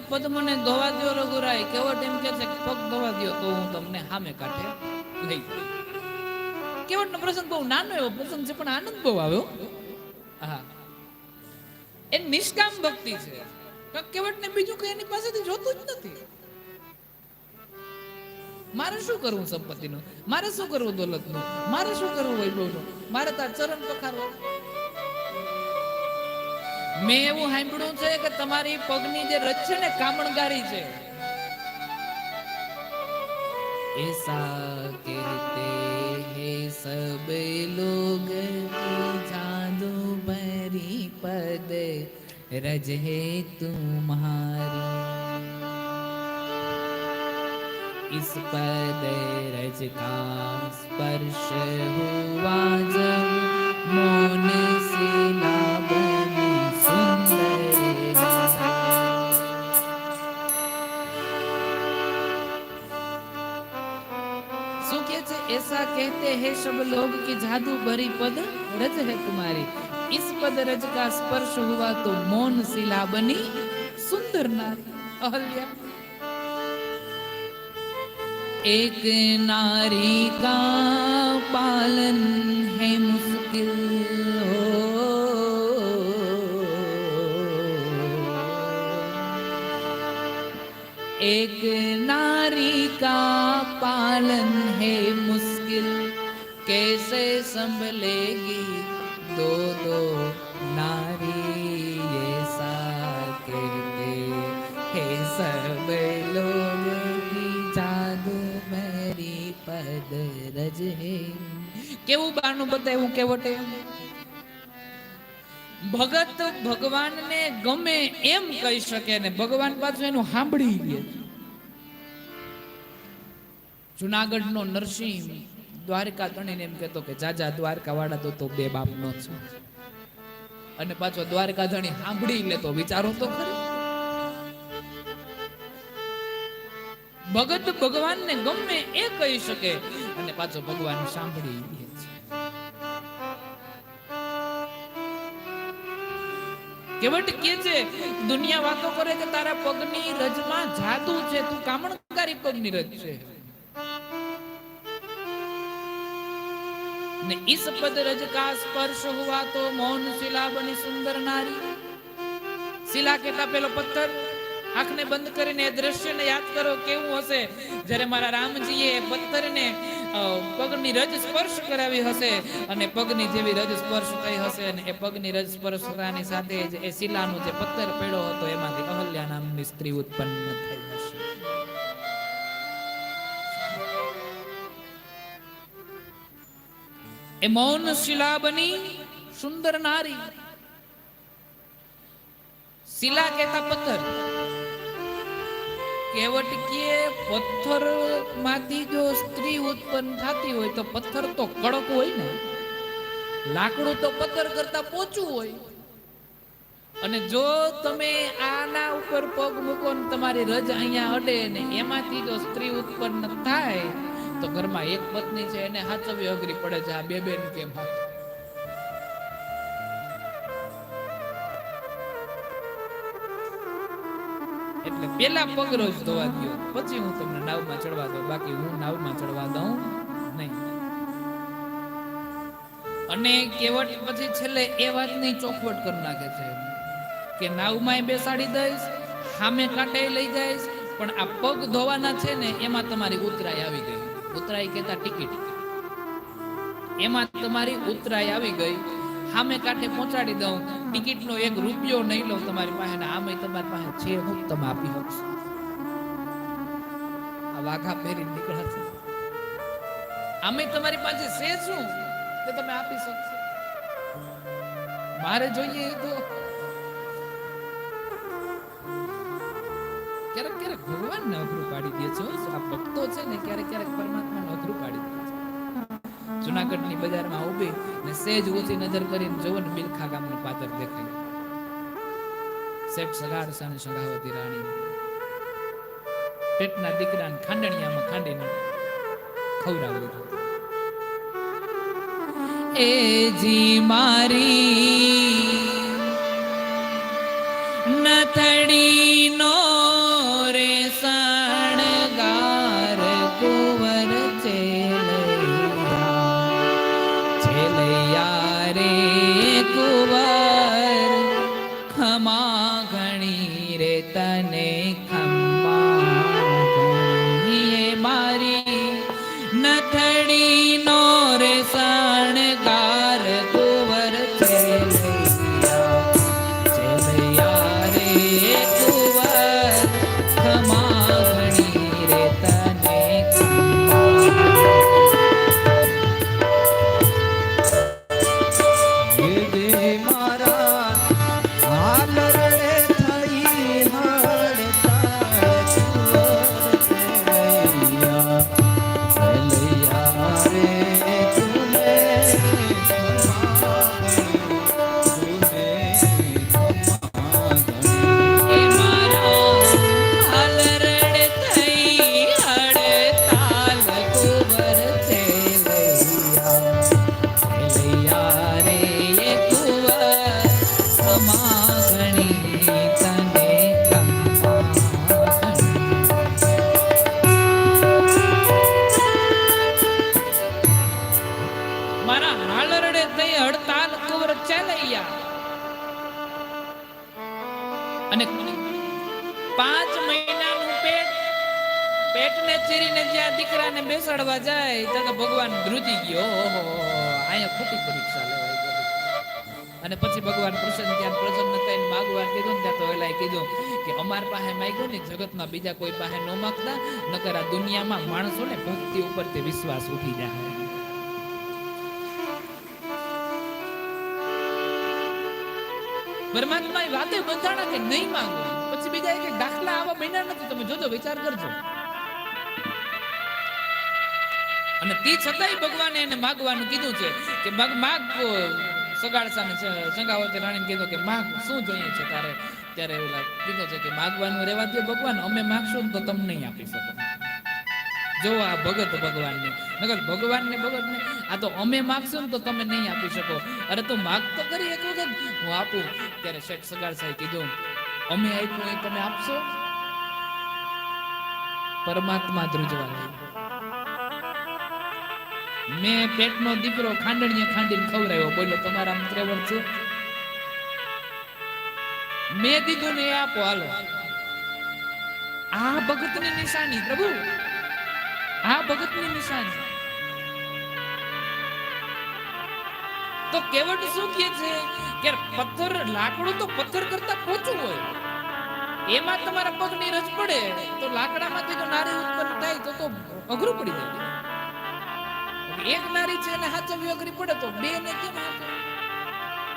પદ્મને ધોવા દો રઘુરાય. કેવટ એમ કે છે પગ ધોવા દો તો હું તમને સામે કાઢે લઈ. કેવટ નો પ્રસંગ બહુ નાનો એવો પ્રસંગ છે પણ આનંદ બહુ આવ્યો. હા, એ નિષ્કામ ભક્તિ છે. કેવટ ને બીજું કઈ એની પાસેથી જોતું જ નથી. મારે શું કરવું સંપત્તિનું, મારે શું કરવું દોલતનું, મારે શું કરવું વૈભવનું, મારે તાર ચરણ પખારવા. મેં એવું સાંભળ્યું છે કે તમારી પગની જે રજ છે ને કામણગારી છે. એસા કહેતે હે સબ લોગ જાદુ ભરી પદ રજ હે તુમ્હારી. इस पद रज का स्पर्श हुआ जब मौन से लाबनी सुंदर. શું કહે છે? ऐसा कहते हैं सब लोग कि जादू भरी पद रज है तुम्हारी. इस पद रज का स्पर्श हुआ तो मौन सिला बनी सुंदर नारी. अहल्या एक नारी का पालन है मुश्किल हो. एक नारी का पालन है मुश्किल. कैसे संभलेगी दो दो नारी. ऐसा कहते हैं सब लोग પદ રજ હે. કેવું બાનું બતાવ્યું કેવટે. ભગત ભગવાનને ગમે એમ કહી શકે ને ભગવાન પાછું એનું સાંભળી લે. જુનાગઢ નો નરસિંહ દ્વારકા ગણીને એમ કહેતો કે જાજા દ્વારકા વાળા તો બે બાપ નો છે. અને પાછો દ્વારકા ધણી સાંભળી લે તો વિચારો તો ખરી. ભગત ભગવાનને ગમે એ કહી શકે અને પાછો ભગવાન સાંભળી લે છે. કેવટ કે છે દુનિયા વાતો કરે કે તારા પગની રજમાં જાદુ છે, તું કામણકારી પગની રજ છે. ને इस पद रज का स्पर्श हुआ तो मौन शिला बनी सुंदर नारी. शिला કેતા પેલો પથ્થર. આંખને બંધ કરીને એ દ્રશ્યને યાદ કરો કેવું હશે જ્યારે મારા રામજીએ પથ્થરને પગની રજ સ્પર્શ કરાવી હશે અને પગની જેવી રજ સ્પર્શ થઈ હશે અને એ પગની રજ સ્પર્શ થતાની સાથે જ એ શિલાનો જે પથ્થર પડ્યો હતો એમાંથી અહલ્યા નામની સ્ત્રી ઉત્પન્ન થઈ હશે. એ મૌન શિલા બની સુંદર નારી. શિલા કહેતા પથ્થર. કેવટ કે પથ્થર માંથી જો સ્ત્રી ઉત્પન્ન થતી હોય તો પથ્થર તો કડક હોય ને, લાકડું તો પથ્થર કરતા પોચું હોય. અને જો તમે આના ઉપર પગ મૂકો ને તમારી રજ અહીંયા અડે ને એમાંથી જો સ્ત્રી ઉત્પન્ન થાય તો ઘરમાં એક પત્ની છે એને હાચવી અઘરી પડે છે. આ બે બેન કેમ હાથ. એટલે પેલા પગ રોજ ધોવા દો પછી હું તમને નાવમાં ચડવા દઉં, બાકી હું નાવમાં ચડવા દઉં નહીં. અને કેવટ પછી છેલ્લે એ વાતની ચોખવટ કરી નાખે છે કે નાવમાં બેસાડી દઈશ, સામે કાંઠે લઈ જઈશ, પણ આ પગ ધોવાના છે ને એમાં તમારી ઉતરાઈ આવી ગઈ. ઉતરાઈ કહેતા ટિકિટ. એમાં તમારી ઉતરાઈ આવી ગઈ, સામે કાંઠે પહોંચાડી દઉં, ટિકિટનો 1 રૂપિયો નહીં લઉં તમારી પાસે, ને આમે તમારી પાસે છે હું તમે આપી શકશો? આ વાઘા પહેરી નીકળ્યા છે, આમે તમારી પાસે છે શું કે તમે આપી શકશો? મારે જોઈએ તો ક્યારેક ક્યારેક ભગવાનને અઘરું પાડી દે છે. આ ભક્તો છે ને ક્યારેક ક્યારેક પરમાત્માને અઘરું પાડી દે છે. જુનાગઢની બજારમાં ઊભી ને સેજ ઓછી નજર કરીને જોવો ને બિલખા ગામનું પાદર દેખાય. શેઠ સગાડસાની સગાવતી રાણી પેટના દીકરાને ખાંડણિયામાં ખાંડીને ખવડાવી દીધું. એ જી મારી નથડીનો રે સણગાર કુંવર છેલૈયા રે કુંવર ખમા ઘણી રે તને ખમા ઘણી મારી નથડીનો રે સણગાર કુંવર છેલૈયા રે કુંવર ખમા ઘણી રે તને અને 5 મહિનાનું પેટને ચીરીને જ્યાં દીકરાને બેસાડવા જાય ત્યાં તો ભગવાન ધ્રુજી ગયો. ઓહો, અહીંયા ખોટી પરીક્ષા લેવાય. અને પછી ભગવાન કૃષ્ણ ત્યાં પ્રસન્ન થઈને માગવા કીધું, ત્યાં તો એલાય કીધું કે અમાર પાસે માંગ્યું ને જગતમાં બીજા કોઈ પાસે ન માંગતા, નકર આ દુનિયામાં માણસોને ભક્તિ ઉપર તે વિશ્વાસ ઉઠી જાય. પરમાત્મા વાતે બંધાણા કે નહીં માંગો, પછી બીજા એક દાખલા આવા બન્યા નથી. તમે જોજો, વિચાર કરજો. અને તે છતાંય ભગવાને એને માગવાનું કીધું છે કે માગ. સગાડસાને સંગાવતી રાણીને કીધું કે માગ, શું જોઈએ છે તારે? ત્યારે એવું કીધું છે કે માગવાનું રહેવા દો ભગવાન, અમે માગશું તો તમને નહીં આપી શકો. જો આ ભગત ભગવાનને, નકર ભગવાનને ભગત ને, આ તો અમે માગશું ને તો તમે નહીં આપી શકો. અરે તો માગ તો કરી એક વખત હું આપું. ત્યારે શેઠ સગાડસાએ કીધું, અમે આપ્યું એ તમે આપશો? પરમાત્મા ધ્રુજવા લાગ્યો. મેં પેટનો દીકરો ખાંડણીએ ખાંડીને ખવડાવ્યો, બોલો તમારા ત્રેવડ છે? મેં દીધું ને એ આપો, હાલો. આ ભગતની નિશાની પ્રભુ, આ ભગતની નિશાની. તો કેવટ શું કહે છે કે પથ્થર, લાકડું તો પથ્થર કરતા પોચું હોય, એમાં તમારા પગની રજ પડે તો લાકડામાંથી તો નારી ઉત્પન્ન થાય તો અઘરું પડી જાય. એક નારી છે એને હાચવી અઘરી પડે તો બે ને કેમ હાચવે?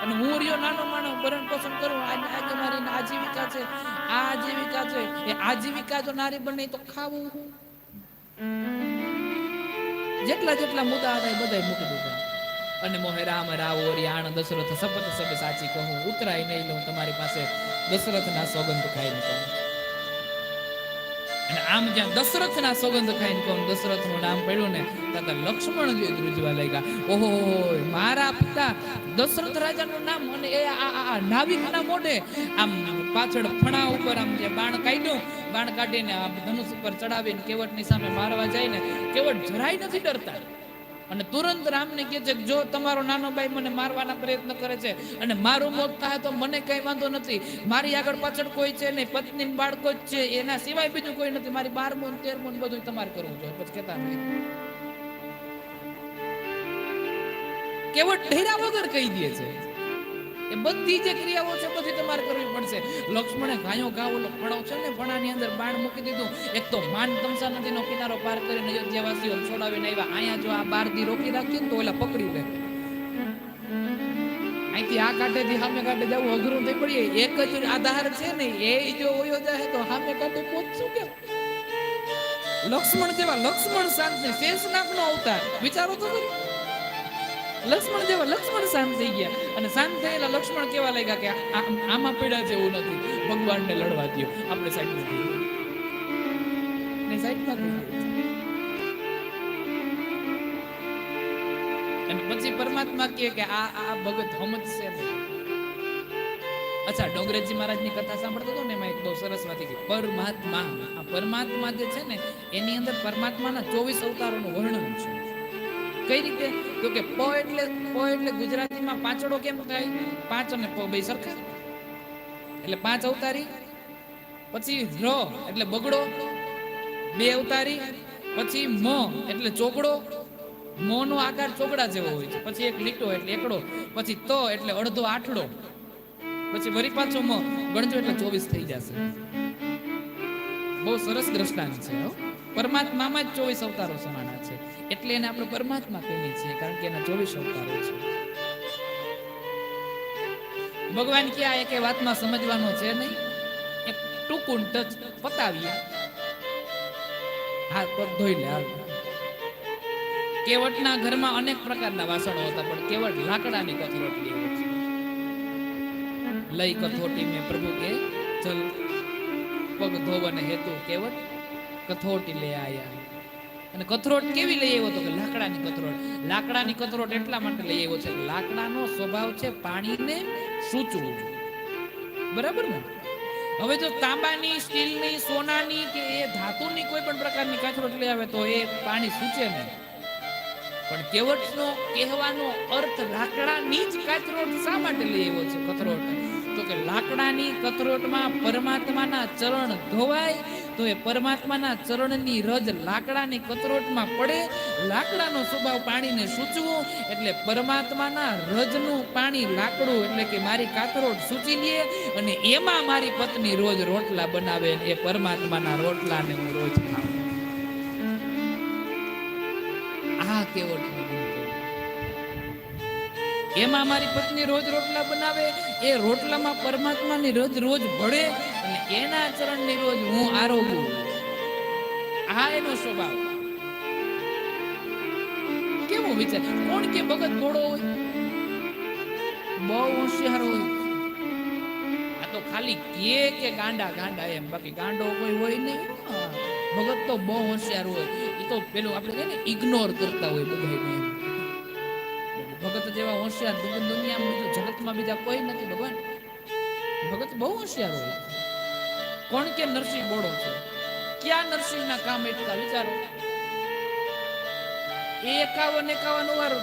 અને હું રહ્યો નાનો માણસ, ભરણ પોષણ કરું, આજે મારી આજીવિકા છે, આ આજીવિકા છે. એ આજીવિકા જો નારી બને તો ખાવું. જેટલા જેટલા મુદ્દા હતા એ બધા મૂકી દીધા. અને મોહે રામ રાવ ઓરિયાણ દશરથ સપત સબ સાચી કહું, ઉતરાય નહીં લઉં તમારી પાસે, દશરથના સોગંદ ખાઈને કહું. અને આમ જ્યાં દશરથના સોગંદ ખાઈને કહું, દશરથનું નામ પડ્યું ને ત્યાં લક્ષ્મણ ધ્રુજવા લાગ્યા. ઓહો, મારા પિતા દશરથ રાજાનું નામ. અને એ આ નાવિકના મોઢે આમ પાછળ ફણા ઉપર આમ જે બાણ કાઢ્યું, બાણ કાઢીને આ ધનુષ ઉપર ચડાવીને કેવટની સામે મારવા જાય ને, કેવટ જરાય નથી ડરતા. અને તુરંત રામને કહે છે, જો તમારો નાનો ભાઈ મને મારવાના પ્રયત્ન કરે છે અને મારું મોત થાય તો મને કઈ વાંધો નથી. મારી આગળ પાછળ કોઈ છે નહીં, પત્ની બાળકો જ છે, એના સિવાય બીજું કોઈ નથી. મારી 12મું 13મું બધું તમારે કરવું જોઈએ. પછી કહેતા નહીં. કેવટ ઢેરા વગર કહી દે છે એ બધી જે ક્રિયાઓ છે બધી તમારે કરવી પડશે. લક્ષ્મણે ગાયો ગાવ ઓલો ફળો છે ને ફળાની અંદર બાણ મૂકી દીધું. એક તો માન તમસા નદીનો કિનારો પાર કરીને અયોધ્યાવાસીઓ છોડાવીને આવ્યા. અહીંયા જો આ 12 દી રોકી રાખીએ ને તો ઓલા પકડી લે. અહીંથી આ કાંઠેથી સામે કાંઠે જવું અઘરું થઈ પડીએ. એક જ આધાર છે ને એ જો ઓયો જાય તો સામે કાંઠે પહોંચશું કેમ? લક્ષ્મણ જેવા લક્ષ્મણ શાંત ને શેષનાગનો અવતાર વિચારો તો ખરી. લક્ષ્મણ જેવા લક્ષ્મણ શાંત થઈ ગયા અને શાંત થયેલા લક્ષ્મણ કેવા લાગ્યા કે આમાં પીડા જેવું નથી, ભગવાનને લડવા દો, આપણે સાઈડ નથી ને સાઈડમાં થઈ ગયા. અને પછી પરમાત્મા કહે કે આ ભગત સમજશે નહીં. અચ્છા, ડોંગરેજી મહારાજની કથા સાંભળતો હતો ને એમાં એક બહુ સરસ વાત હતી. પરમાત્મા, આ પરમાત્મા જે છે ને એની અંદર પરમાત્માના 24 અવતારોનું વર્ણન છે. કઈ રીતે? તો કે પ એટલે ગુજરાતીમાં પાંચડો કેમ થાય? 5 અને પ બે સરખા એટલે 5 અવતારી. પછી ર એટલે બગડો 2 અવતારી. પછી મ એટલે ચોકડો, મો નો આકાર ચોકડા જેવો હોય છે. પછી એક લીટો એટલે એકડો. પછી ત એટલે અડધો આઠડો. પછી વરી પાછો મ ગણજો એટલે 24 થઈ જશે. બહુ સરસ દ્રષ્ટાંત છે. પરમાત્મામાં જ 24 અવતારો સમાના છે એટલે એને આપણે પરમાત્મા કહીએ છીએ, કારણ કે એના 24 અવતારો છે. ભગવાન કે આ એક વાતમાં સમજવાનો છે નહીં, એક ટૂંકું ટચ પતાવીએ, હાથ પગ ધોઈ લે. કેવટના ઘરમાં અનેક પ્રકારના વાસણો હતા પણ કેવટ લાકડાની કથરોટલી લઈ કથોટી મેં પ્રભુ કે ચલ પગ ધોવાને હેતુ કેવટ કથોટી લે આયા. અને કથરોટ કેવી લઈ આવ્યો તો કે લાકડાની કથરોટ. લાકડાની કથરોટ એટલા માટે લઈ આવ્યો છે લાકડાનો સ્વભાવ છે પાણીને સૂચવું, બરાબર ને? હવે જો તાંબાની, સ્ટીલની, સોનાની કે એ ધાતુની કોઈ પણ પ્રકારની કથરોટ લઈ આવે તો એ પાણી સૂચે નહીં. પણ કેવટનો કહેવાનો અર્થ લાકડાની જ કથરોટ શા માટે લઈ આવ્યો છે કથરોટ? તો કે લાકડાની કથરોટમાં પરમાત્માના ચરણ ધોવાય તો એ પરમાત્માના ચરણની રજ લાકડાની કથરોટમાં પડે. લાકડાનો સ્વભાવ પાણીને સૂચવું એટલે પરમાત્માના રજનું પાણી લાકડું એટલે કે મારી કાથરોટ સૂચી લે અને એમાં મારી પત્ની રોજ રોટલા બનાવે. એ પરમાત્માના રોટલાને હું રોજ ખાઉં. આ કેવટ એમાં મારી પત્ની રોજ રોટલા બનાવે, એ રોટલામાં પરમાત્માની રોજ રોજ ભળે અને એના ચરણની રોજ હું આરોગું. આ એનો સ્વભાવ. કેવો વિચાર! કોણ કે ભગત ભોળો હોય? બહુ હોશિયાર હોય. આ તો ખાલી કે ગાંડા ગાંડા એમ, બાકી ગાંડો કોઈ હોય નહીં. ભગત તો બહુ હોશિયાર હોય. એ તો પેલું આપણે કહીએ ને ઇગ્નોર કરતા હોય બધાને. ભગત જેવા હોશિયાર દુનિયામાં બીજું જગતમાં બીજા કોઈ નથી. ભગવાન ભગત બહુ હોશિયાર હોય. કોણ કે નરસિંહ બોડો છે? ક્યાં નરસિંહના કામ એટલા વિચારો. 51 વાર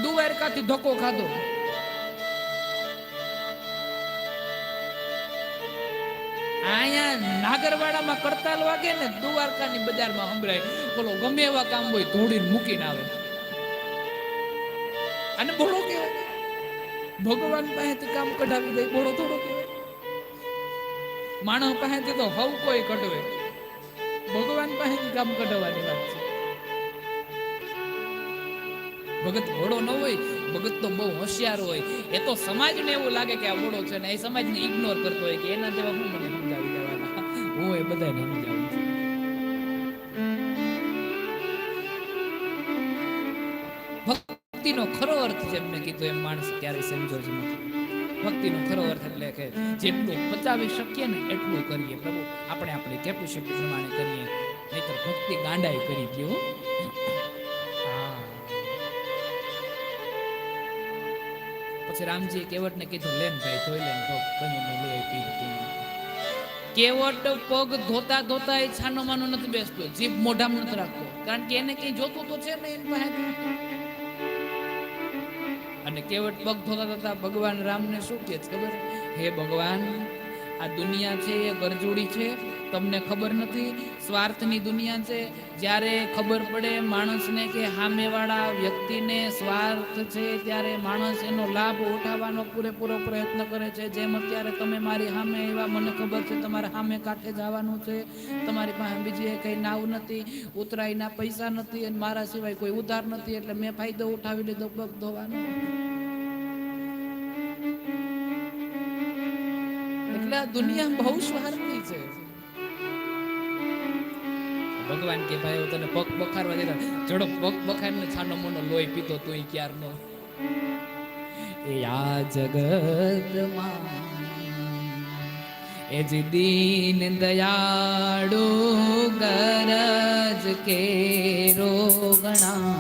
દ્વારકાથી ધક્કો ખાધો. અહીંયા નાગરવાડામાં કરતાલ વાગે ને દ્વારકાની બજારમાં સંભળાય. બોલો ગમે એવા કામ હોય ધોડીને મૂકીને આવે. અને બોળો કેવાય? ભગવાન પાસેથી કામ કઢાવી દે. બોળો થોડો કેવાય? માણસ પાસેથી તો હવ કોઈ કઢવે, ભગવાન પાસેથી કામ કઢાવવાની વાત છે. ભગત ભોળો ન હોય, ભગત તો બહુ હોશિયાર હોય. એ તો સમાજને એવું લાગે કે આ ભોળો છે ને એ સમાજને ઇગ્નોર કરતો હોય કે એના જેવા હું મને સમજાવી દેવાના, હું એ બધાને સમજાવું છું. ભક્તિનો ખરો અર્થ જેમ મેં કીધું એમ માણસ ક્યારેય સમજો જ નથી. ભક્તિનો ખરો અર્થ એટલે કે જેટલું પચાવી શકીએ ને એટલું કરીએ. પ્રભુ આપણે આપણી કેપેસિટી પ્રમાણે કરીએ, નહીતર ભક્તિ ગાંડાઈ કરી દો. પછી રામજી કેવટને કીધું લેન ભાઈ ધોઈ લેન પગ લોહી પી. કેવટ પગ ધોતા ધોતા એ છાનો માનો નથી બેસતો, જીભ મોઢામાં નથી રાખતો, કારણ કે એને કઈ જોતું તો છે ને એની પાસે. અને કેવટ પગ ધોતા ધોતા ભગવાન રામને શું કહે છે ખબર? હે ભગવાન, આ દુનિયા છે એ ગરજોડી છે, તમને ખબર નથી સ્વાર્થની દુનિયા છે. જ્યારે ખબર પડે માણસને કે સામેવાળા વ્યક્તિને સ્વાર્થ છે, ત્યારે માણસ એનો લાભ ઉઠાવવાનો પૂરેપૂરો પ્રયત્ન કરે છે. જેમ અત્યારે તમે મારી સામે એવા, મને ખબર છે તમારે સામે કાંઠે જવાનું છે, તમારી પાસે બીજી કઈ નાવ નથી, ઉતરાઈના પૈસા નથી અને મારા સિવાય કોઈ ઉધાર નથી, એટલે મેં ફાયદો ઉઠાવી લીધો પગ ધોવાનો. એટલે આ દુનિયા બહુ સ્વાર્થી છે. ભગવાન કે ભાઈ હું તને પગ બખારવા દીધા, ઝડપ પગ બખારને છાનો મોનો લોહી પીતો તું ક્યારનો. એ આ જગતમાં એ જ દીન દયાળુ ગરજ કે રોગણા.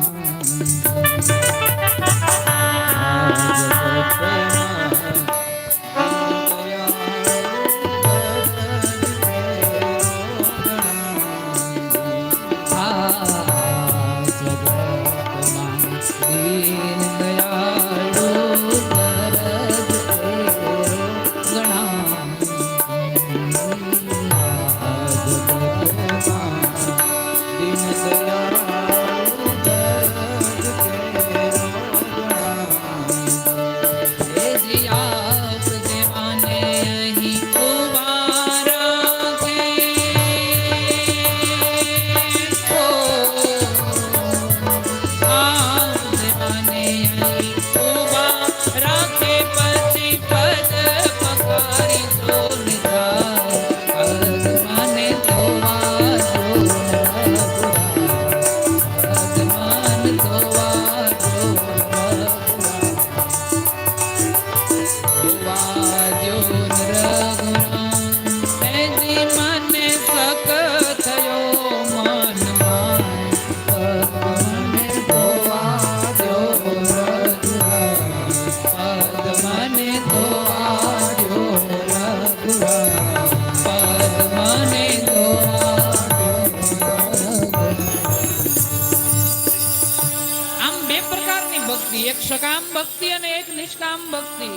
એક સકામ ભક્તિ અને એક નિષ્કામ ભક્તિ.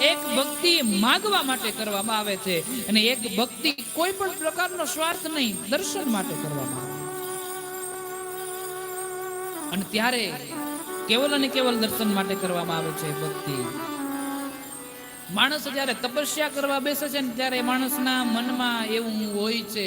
એક ભક્તિ માગવા માટે કરવામાં આવે છે અને એક ભક્તિ કોઈ પણ પ્રકારનો સ્વાર્થ નહીં, દર્શન માટે કરવામાં આવે. અને ત્યારે કેવલ અને કેવલ દર્શન માટે કરવામાં આવે છે ભક્તિ. માણસ જ્યારે તપસ્યા કરવા બેસે છે ને, ત્યારે માણસના મનમાં એવું હોય છે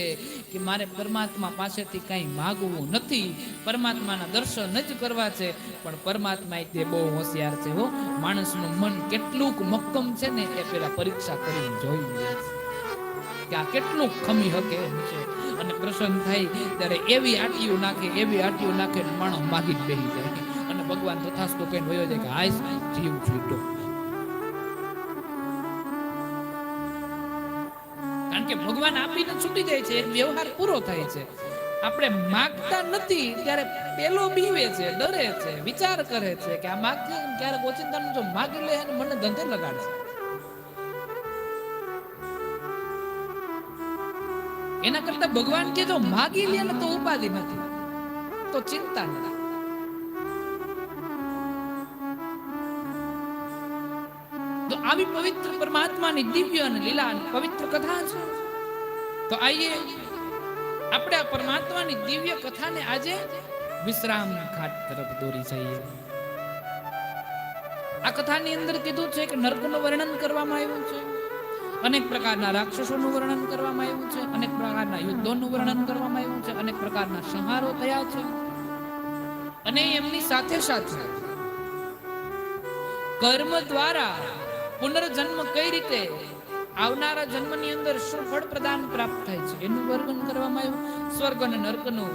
કે મારે પરમાત્મા પાસેથી કંઈ માગવું નથી, પરમાત્માના દર્શન જ કરવા છે. પણ પરમાત્મા તે બહુ હોશિયાર છે હો. માણસનું મન કેટલુંક મક્કમ છે ને એ પેલા પરીક્ષા કરીને જોઈ લે કે આ કેટલું ખમી શકે એમ છે. અને પ્રસન્ન થાય ત્યારે એવી આટીઓ નાખે માણસ માગી જ બેસી જાય. અને ભગવાન તથાસ્તુ કહીને વયો જાય કે હાય જીવ છૂટો. કારણ કે ભગવાન આપીને છૂટી જાય છે, એક વ્યવહાર પૂરો થાય છે. આપણે માગતા નથી ત્યારે પેલો બીવે છે, ડરે છે, વિચાર કરે છે કે આ માગતી ક્યારેક ઓચિંતાનું જો માગી લે અને મને ધંધે લગાડશે. એના કરતા ભગવાન કે જો માગી લે ને તો ઉપાધિ નથી, તો ચિંતા નથી. તો આવી પવિત્ર પરમાત્માની દિવ્ય અને લીલા અને પવિત્ર કથા છે. તો આઈએ આપણે આ પરમાત્માની દિવ્ય કથાને આજે વિશ્રામ ઘાટ તરફ દોરી જઈએ. આ કથાની અંદર કીધું છે કે નર્કનું વર્ણન કરવામાં આવ્યું છે, અનેક પ્રકારના રાક્ષસોનું વર્ણન કરવામાં આવ્યું છે, અનેક પ્રકારના યુદ્ધોનું વર્ણન કરવામાં આવ્યું છે, અનેક પ્રકારના સંહારો થયા છે. અને એમની સાથે સાથે કર્મ દ્વારા પુનર્જન્મ કઈ રીતે, આવનારા જન્મની અંદર શું ફળ પ્રદાન પ્રાપ્ત થાય છે એનું વર્ણન કરવામાં આવ્યું. સ્વર્ગ અને નર્કનું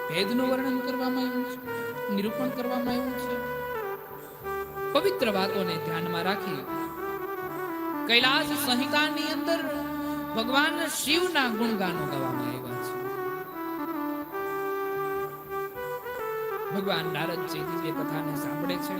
ભેદનું વર્ણન કરવામાં આવ્યું છે, નિરૂપણ કરવામાં આવ્યું છે. પવિત્ર વાતોને ધ્યાનમાં રાખી કૈલાસ સંહિતાની અંદર ભગવાન શિવના ગુણગાનો ગાવામાં આવ્યા છે. ભગવાન નારદજી દિવ્ય કથાને સાંભળે છે.